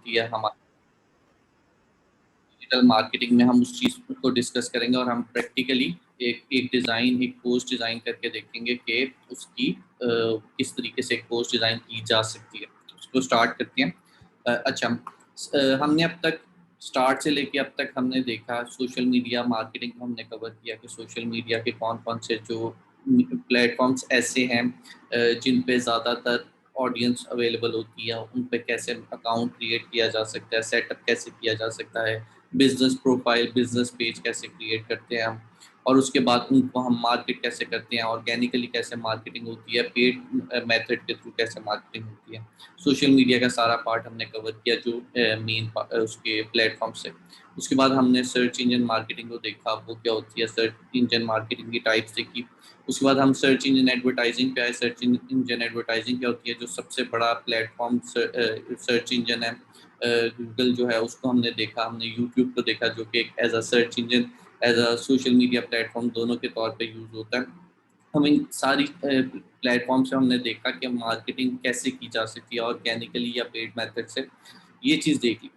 होती है हमारी डिजिटल मार्केटिंग में, हम उस चीज़ को डिस्कस करेंगे और हम प्रैक्टिकली एक पोस्ट डिज़ाइन करके देखेंगे कि उसकी किस तरीके से एक पोस्ट डिज़ाइन की जा सकती है। उसको स्टार्ट करते हैं। अच्छा, हमने अब तक स्टार्ट से लेके अब तक हमने देखा सोशल मीडिया मार्केटिंग को हमने कवर किया कि सोशल मीडिया के कौन-कौन से जो प्लेटफ़ॉर्म्स ऐसे हैं जिन पे ज़्यादातर ऑडियंस अवेलेबल होती है, उन पे कैसे अकाउंट क्रिएट किया जा सकता है, सेटअप कैसे किया जा सकता है, बिज़नेस प्रोफाइल, बिज़नेस पेज कैसे क्रिएट करते हैं हम, और उसके बाद उनको हम मार्केट कैसे करते हैं, ऑर्गेनिकली कैसे मार्केटिंग होती है, पेड मेथड के थ्रू कैसे मार्केटिंग होती है। सोशल मीडिया का सारा पार्ट हमने कवर किया जो उसके प्लेटफ़ॉर्म से। उसके बाद हमने सर्च इंजन मार्केटिंग को देखा, वो क्या होती है, सर्च इंजन मार्केटिंग की टाइप्स देखी। उसके बाद हम सर्च इंजन एडवर्टाइजिंग पे आए। सर्च इंजन एडवर्टाइजिंग क्या होती है, जो सबसे बड़ा प्लेटफ़ॉर्म सर्च इंजन है गूगल जो है, उसको हमने देखा। हमने यूट्यूब को देखा जो कि एक as a search engine, as a social media platform दोनों के तौर पे यूज़ होता है। हम इन सारी प्लेटफ़ॉर्म से हमने देखा कि मार्केटिंग कैसे की जा सकती है, ऑर्गेनिकली या पेड मेथड से, ये चीज़ देख ली।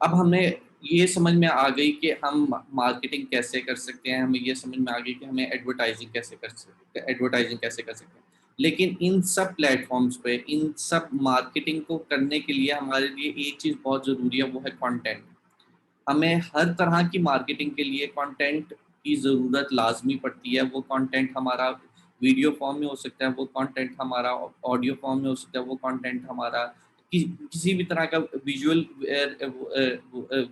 अब हमें ये समझ में आ गई कि हम मार्केटिंग कैसे कर सकते हैं, हमें ये समझ में आ गई कि हमें एडवर्टाइज़िंग कैसे कर सकते हैं। लेकिन इन सब प्लेटफ़ॉर्म्स पे, इन सब मार्केटिंग को करने के लिए हमारे लिए एक चीज़ बहुत ज़रूरी है, वो है कंटेंट। हमें हर तरह की मार्केटिंग के लिए कंटेंट की ज़रूरत लाज़मी पड़ती है। वो कंटेंट हमारा वीडियो फ़ॉर्म में हो सकता है, वो कंटेंट हमारा ऑडियो फ़ॉर्म में हो सकता है, वो कंटेंट हमारा किसी भी तरह का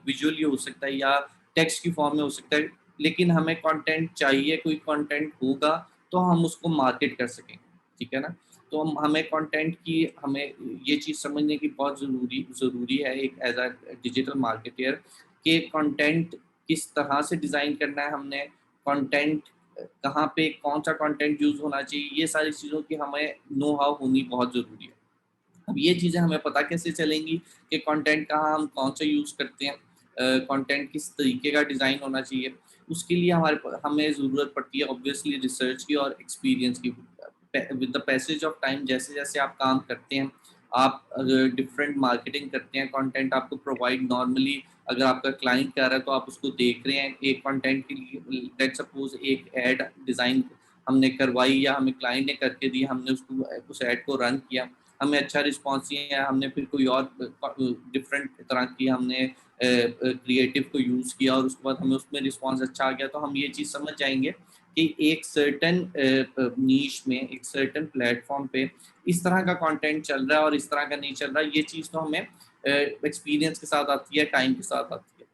विजुअली हो सकता है या टेक्स्ट की फ़ॉर्म में हो सकता है। लेकिन हमें कंटेंट चाहिए, कोई कंटेंट होगा तो हम उसको मार्केट कर सकेंगे, ठीक है ना? तो हमें कंटेंट की हमें ये चीज़ समझने की बहुत ज़रूरी ज़रूरी है एक एज़ अ डिजिटल मार्केटर, कि कंटेंट किस तरह से डिज़ाइन करना है हमने, कंटेंट कहाँ पे कौन-सा कंटेंट यूज़ होना चाहिए, ये सारी चीज़ों की हमें नो हाउ होनी बहुत ज़रूरी है। अब ये चीज़ें हमें पता कैसे चलेंगी कि कंटेंट कहाँ हम कौन सा यूज़ करते हैं, कंटेंट किस तरीके का डिज़ाइन होना चाहिए, उसके लिए हमें ज़रूरत पड़ती है ऑब्वियसली रिसर्च की और एक्सपीरियंस की। With the passage of time जैसे-जैसे आप काम करते हैं, आप अगर डिफरेंट मार्केटिंग करते हैं, कंटेंट आपको प्रोवाइड नॉर्मली अगर आपका क्लाइंट कह रहा है तो आप उसको देख रहे हैं, एक कंटेंट के लिए लेट्स सपोज़ एक ऐड डिज़ाइन हमने करवाई या हमें क्लाइंट ने करके दी, हमने उसको उस ऐड को रन किया, हमें अच्छा रिस्पॉन्स दिया, हमने फिर कोई और डिफरेंट तरह की हमने क्रिएटिव को यूज़ किया और उसके बाद हमें उसमें रिस्पॉन्स अच्छा आ गया, तो हम ये चीज़ समझ जाएँगे कि एक सर्टेन नीश में, एक सर्टेन प्लेटफ़ॉर्म पे इस तरह का कंटेंट चल रहा है और इस तरह का नहीं चल रहा है। ये चीज़ तो हमें एक्सपीरियंस के साथ आती है, टाइम के साथ आती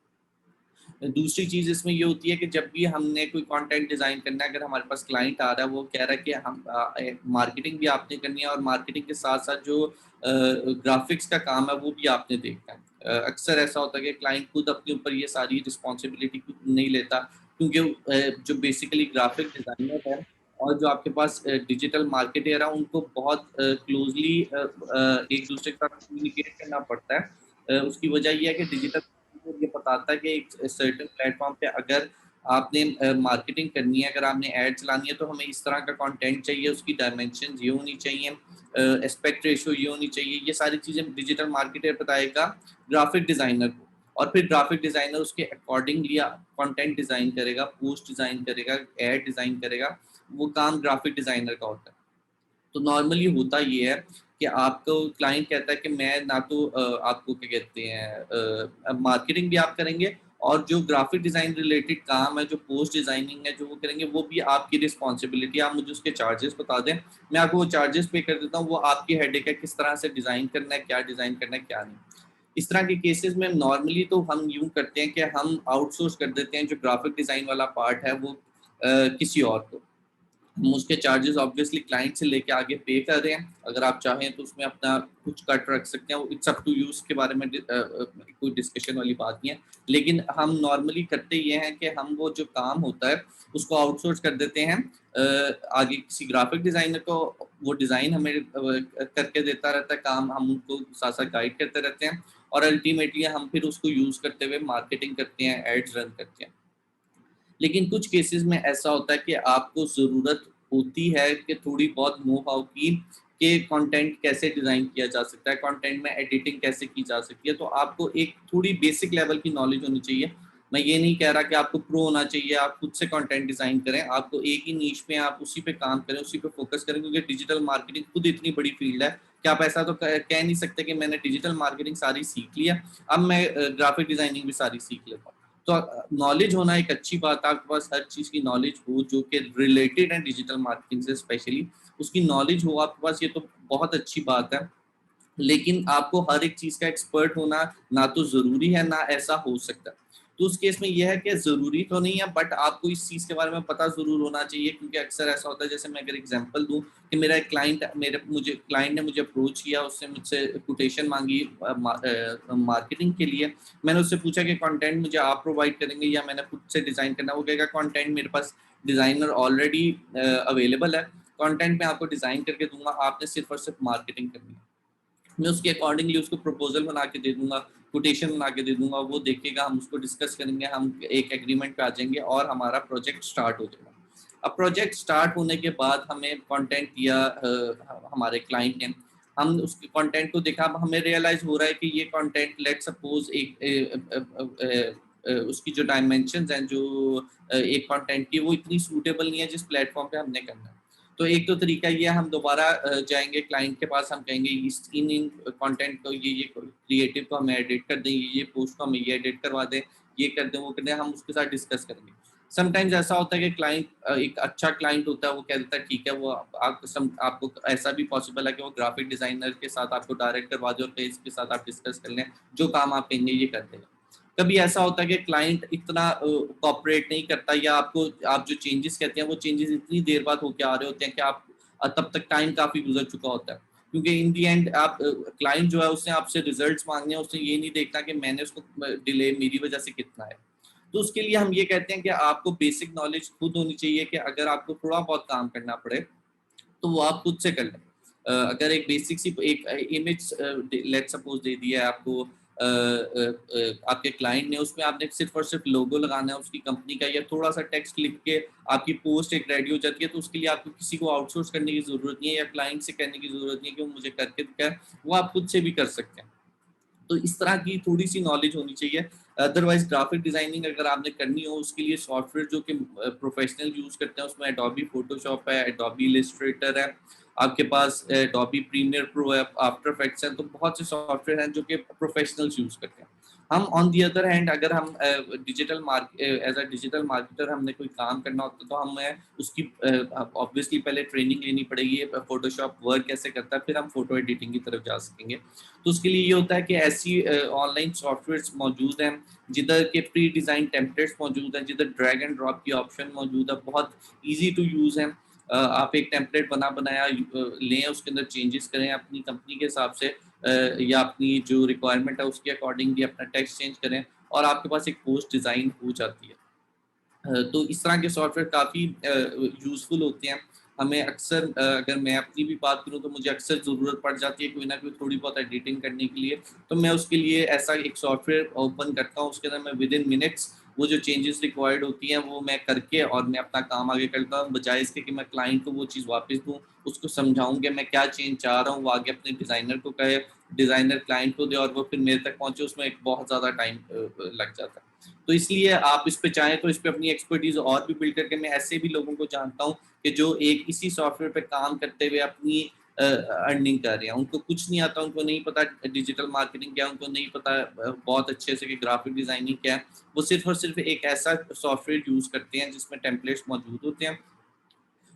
है। दूसरी चीज़ इसमें ये होती है कि जब भी हमने कोई कंटेंट डिज़ाइन करना है, अगर हमारे पास क्लाइंट आ रहा है, वो कह रहा है कि मार्केटिंग भी आपने करनी है और मार्केटिंग के साथ-साथ जो ग्राफ़िक्स का काम है, वो भी आपने देखना है। अक्सर ऐसा होता है कि क्लाइंट खुद अपने ऊपर ये सारी रिस्पॉन्सिबिलिटी खुद नहीं लेता, क्योंकि जो बेसिकली ग्राफ़िक डिज़ाइनर है और जो आपके पास डिजिटल मार्केटर है, उनको बहुत क्लोज़ली एक-दूसरे के साथ कम्युनिकेट करना पड़ता है। उसकी वजह ये है कि डिजिटल को ये बताता है कि एक सर्टेन प्लेटफ़ॉर्म पे अगर आपने मार्केटिंग करनी है, अगर आपने ऐड चलानी है, तो हमें इस तरह का कंटेंट चाहिए, उसकी डायमेंशंस ये होनी चाहिए, एस्पेक्ट रेशियो ये होनी चाहिए। ये सारी चीज़ें डिजिटल मार्केटर बताएगा ग्राफ़िक डिज़ाइनर को, और फिर ग्राफ़िक डिज़ाइनर उसके अकॉर्डिंगली कंटेंट डिज़ाइन करेगा, पोस्ट डिज़ाइन करेगा, ऐड डिज़ाइन करेगा। वो काम ग्राफ़िक डिज़ाइनर का होता है। तो नॉर्मली होता ये है कि आपको क्लाइंट कहता है कि मैं ना तो आपको क्या कहते हैं मार्केटिंग भी आप करेंगे और जो ग्राफिक डिज़ाइन रिलेटेड काम है, जो पोस्ट डिज़ाइनिंग है, जो वो करेंगे, वो भी आपकी रिस्पॉन्सिबिलिटी है। आप मुझे उसके चार्जेस बता दें, मैं आपको वो चार्जेस पे कर देता हूँ, वो आपकी हेडेक है किस तरह से डिज़ाइन करना है, क्या डिज़ाइन करना है, क्या नहीं। इस तरह के केसेस में नॉर्मली तो हम यूँ करते हैं कि हम आउटसोर्स कर देते हैं जो ग्राफिक डिज़ाइन वाला पार्ट है वो किसी और को। हम उसके चार्जेस ऑब्वियसली क्लाइंट से लेके आगे पे कर रहे हैं। अगर आप चाहें तो उसमें अपना कुछ कट रख सकते हैं, इट्स अप टू यू, उसके बारे में कोई डिस्कशन वाली बात नहीं है। लेकिन हम नॉर्मली करते ये हैं कि हम वो जो काम होता है उसको आउटसोर्स कर देते हैं आगे किसी ग्राफिक डिज़ाइनर को। वो डिज़ाइन हमें करके देता रहता है काम, हम उनको साथ-साथ गाइड करते रहते हैं और अल्टीमेटली हम फिर उसको यूज़ करते हुए मार्केटिंग करते हैं, एड्स रन करते हैं। लेकिन कुछ केसेस में ऐसा होता है कि आपको ज़रूरत होती है कि थोड़ी बहुत नो हाउ की, कि कंटेंट कैसे डिज़ाइन किया जा सकता है, कंटेंट में एडिटिंग कैसे की जा सकती है। तो आपको एक थोड़ी बेसिक लेवल की नॉलेज होनी चाहिए। मैं ये नहीं कह रहा कि आपको प्रो होना चाहिए, आप खुद से कंटेंट डिज़ाइन करें, आपको एक ही नीश पे आप उसी पे काम करें, उसी पे फोकस करें, क्योंकि डिजिटल मार्केटिंग खुद इतनी बड़ी फील्ड है कि आप ऐसा तो कह नहीं सकते कि मैंने डिजिटल मार्केटिंग सारी सीख लिया, अब मैं ग्राफिक डिज़ाइनिंग भी सारी सीख लेता हूँ। तो नॉलेज होना एक अच्छी बात है, आपके पास हर चीज़ की नॉलेज हो जो कि रिलेटेड है डिजिटल मार्केटिंग से स्पेशली, उसकी नॉलेज हो आपके पास, ये तो बहुत अच्छी बात है। लेकिन आपको हर एक चीज़ का एक्सपर्ट होना ना तो ज़रूरी है, ना ऐसा हो सकता है। तो उस केस में ये है कि ज़रूरी तो नहीं है, बट आपको इस चीज़ के बारे में पता ज़रूर होना चाहिए, क्योंकि अक्सर ऐसा होता है, जैसे मैं अगर एग्जांपल दूँ कि मेरा एक क्लाइंट ने मुझे अप्रोच किया, उससे मुझसे कोटेशन माँगी मार्केटिंग के लिए। मैंने उससे पूछा कि कंटेंट मुझे आप प्रोवाइड करेंगे या मैंने खुद से डिज़ाइन करना है? वो कहेगा कंटेंट मेरे पास डिज़ाइनर ऑलरेडी अवेलेबल है, कंटेंट मैं आपको डिज़ाइन करके दूँगा, आपने सिर्फ़ और सिर्फ़ मार्केटिंग करनी है। मैं उसके अकॉर्डिंगली उसको प्रपोज़ल बना के दे दूँगा, कोटेशन बना के दे दूँगा, वो देखेगा, हम उसको डिस्कस करेंगे, हम एक एग्रीमेंट पे आ जाएँगे और हमारा प्रोजेक्ट स्टार्ट हो जाएगा। अब प्रोजेक्ट स्टार्ट होने के बाद हमें कंटेंट दिया हमारे क्लाइंट ने, हम उसके कंटेंट को देखा, अब हमें रियलाइज़ हो रहा है कि ये कंटेंट लेट्स सपोज़ उसकी जो डायमेंशंस हैं, जो एक कंटेंट की, वो इतनी सूटेबल नहीं है जिस प्लेटफ़ॉर्म पे हमने करना है। तो एक तो तरीका ये है, हम दोबारा जाएँगे क्लाइंट के पास, हम कहेंगे इस इन कंटेंट को ये क्रिएटिव को हमें एडिट कर दें, ये पोस्ट को हमें ये एडिट करवा दें, ये कर दें, वो कर दें, हम उसके साथ डिस्कस करेंगे। समटाइम्स ऐसा होता है कि क्लाइंट एक अच्छा क्लाइंट होता है, वो कह देता है ठीक है, वो आपको ऐसा भी पॉसिबल है कि वो ग्राफिक डिज़ाइनर के साथ आपको डायरेक्ट करवा दे और फिर इसके साथ आप डिस्कस कर लें, जो काम आप कहेंगे ये कर देगा। कभी ऐसा होता है कि क्लाइंट इतना कोऑपरेट नहीं करता, या आप जो चेंजेस कहते हैं, वो चेंजेस इतनी देर बाद होके आ रहे होते हैं कि आप तब तक टाइम काफ़ी गुज़र चुका होता है। क्योंकि इन दी एंड आप क्लाइंट जो है उसने आपसे रिजल्ट्स माँगने हैं, उसने ये नहीं देखना कि मैंने उसको डिले मेरी वज़ह से कितना है। तो उसके लिए हम ये कहते हैं कि आपको बेसिक नॉलेज खुद होनी चाहिए, कि अगर आपको थोड़ा बहुत काम करना पड़े, तो वो आप खुद से कर लें। अगर एक बेसिक सी एक इमेज लेट्स सपोज़ दे दिया है आपको आपके क्लाइंट ने, उसमें आपने सिर्फ़ और सिर्फ़ लोगो लगाना है उसकी कंपनी का, या थोड़ा-सा टेक्स्ट लिख के आपकी पोस्ट एक रेडी हो जाती है, तो उसके लिए आपको किसी को आउटसोर्स करने की ज़रूरत नहीं है, या क्लाइंट से कहने की ज़रूरत नहीं है कि वो मुझे करके दिखाए, वो आप खुद से भी कर सकते हैं। तो इस तरह की थोड़ी-सी नॉलेज होनी चाहिए। अदरवाइज़ ग्राफ़िक डिज़ाइनिंग अगर आपने करनी हो, उसके लिए सॉफ्टवेयर जो कि प्रोफ़ेशनल यूज़ करते हैं, उसमें एडोबी फ़ोटोशॉप है, एडोबी इलस्ट्रेटर है, आपके पास एडोबी प्रीमियर प्रो है, आफ्टर इफेक्ट्स है, तो बहुत से सॉफ्टवेयर हैं जो कि प्रोफ़ेशनल्स यूज़ करते हैं। हम ऑन द अदर हैंड, अगर हम एज़ अ डिजिटल मार्केटर हमने कोई काम करना होता है, तो हमें उसकी ऑब्वियसली पहले ट्रेनिंग लेनी पड़ेगी, फ़ोटोशॉप वर्क कैसे करता है, फिर हम फ़ोटो एडिटिंग की तरफ जा सकेंगे। तो उसके लिए ये होता है कि ऐसी ऑनलाइन सॉफ्टवेयर्स मौजूद हैं, जिधर के प्री डिज़ाइन टेम्पलेट्स मौजूद हैं, जिधर ड्रैग एंड ड्रॉप की ऑप्शन मौजूद है, बहुत ईज़ी टू यूज़ है। आप एक टेम्पलेट बनाया लें, उसके अंदर चेंजेस करें अपनी कंपनी के हिसाब से, या अपनी जो रिक्वायरमेंट है उसके अकॉर्डिंगली अपना टेक्स्ट चेंज करें, और आपके पास एक पोस्ट डिज़ाइन हो जाती है। तो इस तरह के सॉफ्टवेयर काफ़ी यूज़फुल होते हैं। हमें अक्सर अगर मैं अपनी भी बात करूँ, तो मुझे अक्सर ज़रूरत पड़ जाती है कोई ना कोई थोड़ी बहुत एडिटिंग करने के लिए, तो मैं उसके लिए ऐसा एक सॉफ्टवेयर ओपन करता हूँ, उसके अंदर मैं विदिन मिनट्स वो जो चेंजेस रिक्वायर्ड होती हैं वो मैं करके और मैं अपना काम आगे करता हूँ, बजाय इसके कि मैं क्लाइंट को वो चीज़ वापस दूँ, उसको समझाऊँ कि मैं क्या चेंज चाह रहा हूँ, वो आगे अपने डिज़ाइनर को कहे, डिज़ाइनर क्लाइंट को दे और वो फिर मेरे तक पहुँचे, उसमें एक बहुत ज़्यादा टाइम लग जाता है। तो इसलिए आप इस पे चाहें तो इस पे अपनी एक्सपर्टीज़ और भी बिल्ड करके, मैं ऐसे भी लोगों को जानता हूँ कि जो एक इसी सॉफ्टवेयर पे काम करते हुए अपनी अर्निंग कर रहे हैं। उनको कुछ नहीं आता, उनको नहीं पता डिजिटल मार्केटिंग क्या है, उनको नहीं पता बहुत अच्छे से कि ग्राफिक डिज़ाइनिंग क्या है। वो सिर्फ़ और सिर्फ़ एक ऐसा सॉफ्टवेयर यूज़ करते हैं जिसमें टेम्पलेट्स मौजूद होते हैं,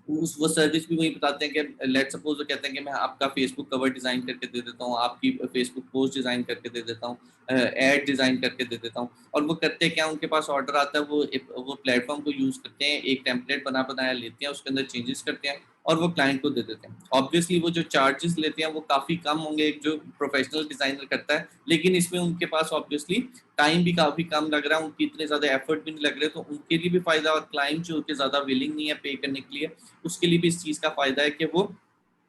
उस वो सर्विस भी वही बताते हैं कि लेट्स सपोज़ वो कहते हैं कि मैं आपका फेसबुक कवर डिज़ाइन करके दे देता हूँ, आपकी फेसबुक पोस्ट डिज़ाइन करके दे देता हूँ, ऐड डिज़ाइन करके दे देता हूँ। और वो करते क्या, उनके पास ऑर्डर आता है, वो प्लेटफ़ॉर्म को यूज़ करते हैं, एक टेम्पलेट बना-बनाया लेते हैं, उसके अंदर चेंजेस करते हैं और वो क्लाइंट को दे देते हैं। ऑब्वियसली वो जो चार्जेज़ लेते हैं वो काफ़ी कम होंगे एक जो प्रोफ़ेशनल डिज़ाइनर करता है, लेकिन इसमें उनके पास ऑब्वियसली टाइम भी काफ़ी कम लग रहा है, उनके इतने ज़्यादा एफ़र्ट भी नहीं लग रहे, तो उनके लिए भी फ़ायदा, और क्लाइंट जो कि ज़्यादा विलिंग नहीं है पे करने के लिए, उसके लिए भी इस चीज़ का फ़ायदा है कि वो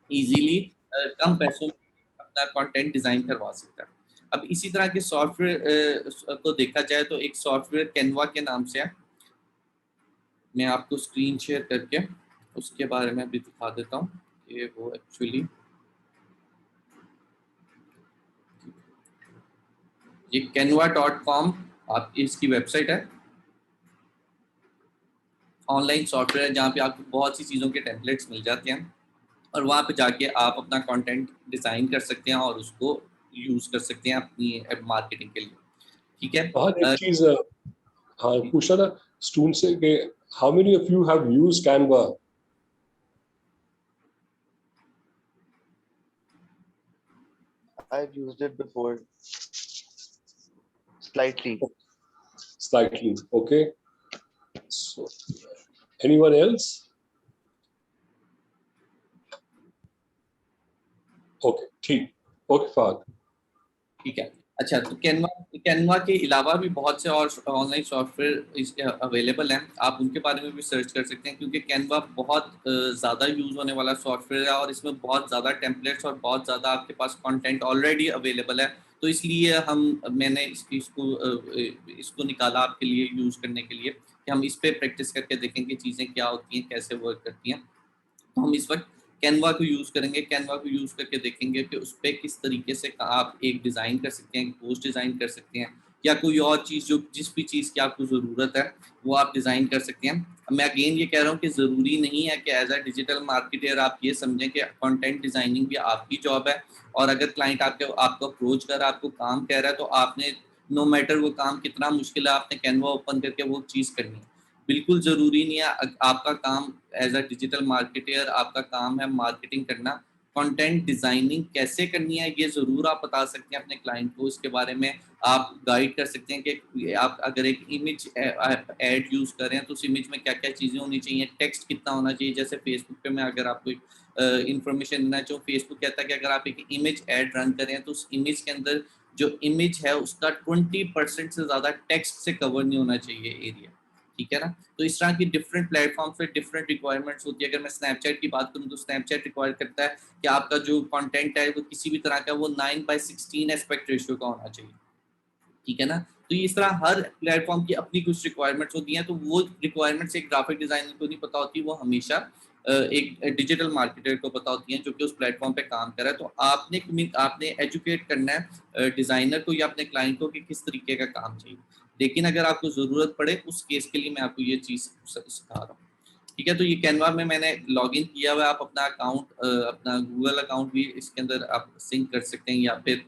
ईज़िली कम पैसों में अपना कंटेंट डिज़ाइन करवा सकता है। अब इसी तरह के सॉफ्टवेयर को देखा जाए तो एक सॉफ्टवेयर कैनवा के नाम से है। मैं आपको स्क्रीन शेयर करके उसके बारे में भी दिखा देता हूँ कि वो एक्चुअली ये canva.com आप इसकी वेबसाइट है, ऑनलाइन सॉफ्टवेयर है जहाँ पे आपको बहुत सी चीज़ों के टेम्पलेट्स मिल जाते हैं और वहाँ पे जाके आप अपना कंटेंट डिज़ाइन कर सकते हैं और उसको यूज़ कर सकते हैं अपनी मार्केटिंग के लिए, ठीक है। हाँ, एक चीज हाँ पूछा था स्टूडेंट से कि how many of you have used Canva? I've used it before, slightly. Slightly, okay. So, anyone else? Okay, ठीक, okay, Fahad. ठीक है। अच्छा, तो कैनवा के अलावा भी बहुत से और ऑनलाइन सॉफ्टवेयर अवेलेबल हैं, आप उनके बारे में भी सर्च कर सकते हैं क्योंकि कैनवा बहुत ज़्यादा यूज़ होने वाला सॉफ्टवेयर है और इसमें बहुत ज़्यादा टेम्पलेट्स और बहुत ज़्यादा आपके पास कंटेंट ऑलरेडी अवेलेबल है, तो इसलिए मैंने इसको निकाला आपके लिए यूज़ करने के लिए कि हम इस पर प्रैक्टिस करके देखें कि चीज़ें क्या होती हैं, कैसे वर्क करती हैं। तो हम इस वक्त कैनवा को यूज़ करेंगे, कैनवा को यूज़ करके देखेंगे कि उस पर किस तरीके से आप एक डिज़ाइन कर सकते हैं, एक पोस्ट डिज़ाइन कर सकते हैं या कोई और चीज़ जो जिस भी चीज़ की आपको ज़रूरत है वो आप डिज़ाइन कर सकते हैं। मैं अगेन ये कह रहा हूँ कि ज़रूरी नहीं है कि एज अ डिजिटल मार्केटर आप ये समझें कि कंटेंट डिज़ाइनिंग भी आपकी जॉब है और अगर क्लाइंट आपको अप्रोच कर रहा है, आपको काम कह रहा है, तो आपने नो मैटर वो काम कितना मुश्किल है, आपने कैनवा ओपन करके वो चीज़ करनी है। बिल्कुल ज़रूरी नहीं है, आपका काम एज अ डिजिटल मार्केटर आपका काम है मार्केटिंग करना। कंटेंट डिज़ाइनिंग कैसे करनी है ये ज़रूर आप बता सकते हैं अपने क्लाइंट को, इसके बारे में आप गाइड कर सकते हैं कि आप अगर एक इमेज ऐड यूज़ कर रहे हैं तो उस इमेज में क्या-क्या चीज़ें होनी चाहिए, टेक्स्ट कितना होना चाहिए। जैसे फेसबुक पे मैं अगर आपको एक इन्फॉर्मेशन देना चाहूँ, फेसबुक कहता है कि अगर आप एक इमेज ऐड रन कर रहे हैं तो उस इमेज के अंदर जो इमेज है उसका 20% से ज़्यादा टेक्स्ट से कवर नहीं होना चाहिए एरिया, ठीक है ना। तो इस तरह की डिफरेंट प्लेटफॉर्म पे डिफरेंट रिक्वायरमेंट्स होती है। अगर मैं स्नैपचैट की बात करूँ तो स्नैपचैट रिक्वायर करता है कि आपका जो कंटेंट है वो किसी भी तरह का वो 9:16 एस्पेक्ट रेशियो का होना चाहिए, ठीक है ना। तो इस तरह हर प्लेटफॉर्म की अपनी कुछ रिक्वायरमेंट्स होती हैं, तो वो रिक्वायरमेंट्स एक ग्राफिक डिजाइनर को नहीं पता होती, वो हमेशा एक डिजिटल मार्केटर को पता होती हैं जो कि उस प्लेटफॉर्म पे काम कर रहा है। तो आपने एजुकेट करना है डिजाइनर को या अपने क्लाइंट को कि किस तरीके का काम चाहिए। लेकिन अगर आपको ज़रूरत पड़े उस केस के लिए मैं आपको ये चीज़ सिखा रहा हूँ, ठीक है। तो ये कैनवा में मैंने लॉगिन किया हुआ है, आप अपना अकाउंट अपना गूगल अकाउंट भी इसके अंदर आप सिंक कर सकते हैं या फिर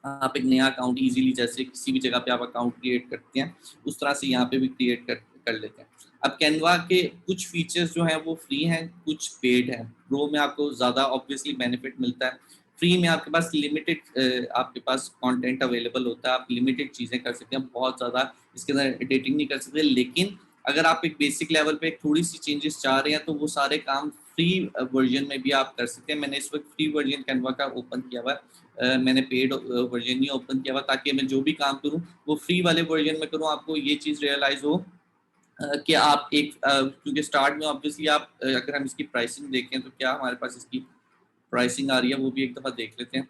आप एक नया अकाउंट इजीली जैसे किसी भी जगह पे आप अकाउंट क्रिएट करते हैं उस तरह से यहाँ पे भी क्रिएट कर लेते हैं। अब कैनवा के कुछ फीचर्स जो हैं वो फ्री हैं, कुछ पेड हैं। प्रो में आपको ज़्यादा ऑब्वियसली बेनिफिट मिलता है, फ्री में आपके पास लिमिटेड आपके पास कंटेंट अवेलेबल होता है, आप लिमिटेड चीज़ें कर सकते हैं, बहुत ज़्यादा इसके अंदर एडिटिंग नहीं कर सकते। लेकिन अगर आप एक बेसिक लेवल पे थोड़ी सी चेंजेस चाह रहे हैं तो वो सारे काम फ्री वर्जन में भी आप कर सकते हैं। मैंने इस वक्त फ्री वर्जन कैनवा का ओपन किया हुआ है, मैंने पेड वर्जन नहीं ओपन किया हुआ ताकि मैं जो भी काम करूं वो फ्री वाले वर्जन में करूं। आपको ये चीज़ रियलाइज़ हो कि आप क्योंकि स्टार्ट में ऑब्वियसली अगर हम इसकी प्राइसिंग देखें तो क्या हमारे पास इसकी प्राइसिंग आ रही है वो भी एक दफ़ा देख लेते हैं।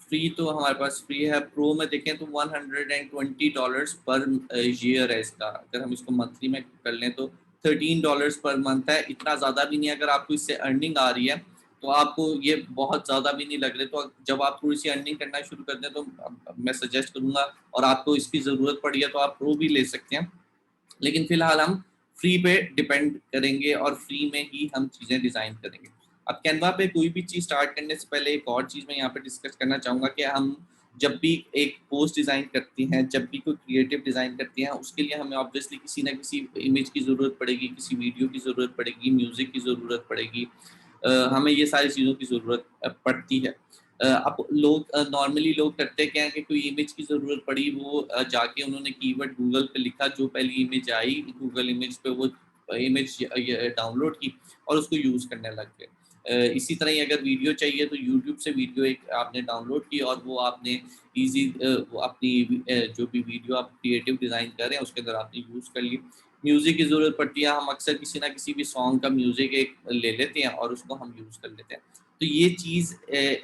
फ्री तो हमारे पास फ्री है, प्रो में देखें तो $120 पर ईयर है इसका। अगर हम इसको मंथली में कर लें तो $13 पर मंथ है, इतना ज़्यादा भी नहीं है। अगर आपको इससे अर्निंग आ रही है तो आपको ये बहुत ज़्यादा भी नहीं लग रहे, तो जब आप थोड़ी सी अर्निंग करना शुरू कर दें तो मैं सजेस्ट करूँगा और आपको इसकी ज़रूरत पड़ी है तो आप प्रो भी ले सकते हैं। लेकिन फिलहाल हम फ्री पे डिपेंड करेंगे और फ्री में ही हम चीज़ें डिज़ाइन करेंगे। अब कैनवा पे कोई भी चीज़ स्टार्ट करने से पहले एक और चीज़ मैं यहाँ पे डिस्कस करना चाहूँगा कि हम जब भी एक पोस्ट डिज़ाइन करती हैं, जब भी कोई क्रिएटिव डिज़ाइन करती हैं, उसके लिए हमें ऑब्वियसली किसी ना किसी इमेज की ज़रूरत पड़ेगी, किसी वीडियो की ज़रूरत पड़ेगी, म्यूज़िक की ज़रूरत पड़ेगी। हमें ये सारी चीज़ों की ज़रूरत पड़ती है। अब लोग नॉर्मली लोग करते क्या हैं कि कोई इमेज की ज़रूरत पड़ी, वो जाके उन्होंने कीवर्ड गूगल पे लिखा, जो पहली इमेज आई गूगल इमेज पे वो इमेज डाउनलोड की और उसको यूज़ करने लग गए। इसी तरह ही अगर वीडियो चाहिए तो यूट्यूब से वीडियो एक आपने डाउनलोड की और वो आपने वो अपनी जो भी वीडियो आप क्रिएटिव डिज़ाइन कर रहे हैं उसके अंदर आपने यूज़ कर ली। म्यूज़िक की ज़रूरत पड़ती है, हम अक्सर किसी ना किसी भी सॉन्ग का म्यूज़िक एक ले लेते हैं और उसको हम यूज़ कर लेते हैं। तो ये चीज़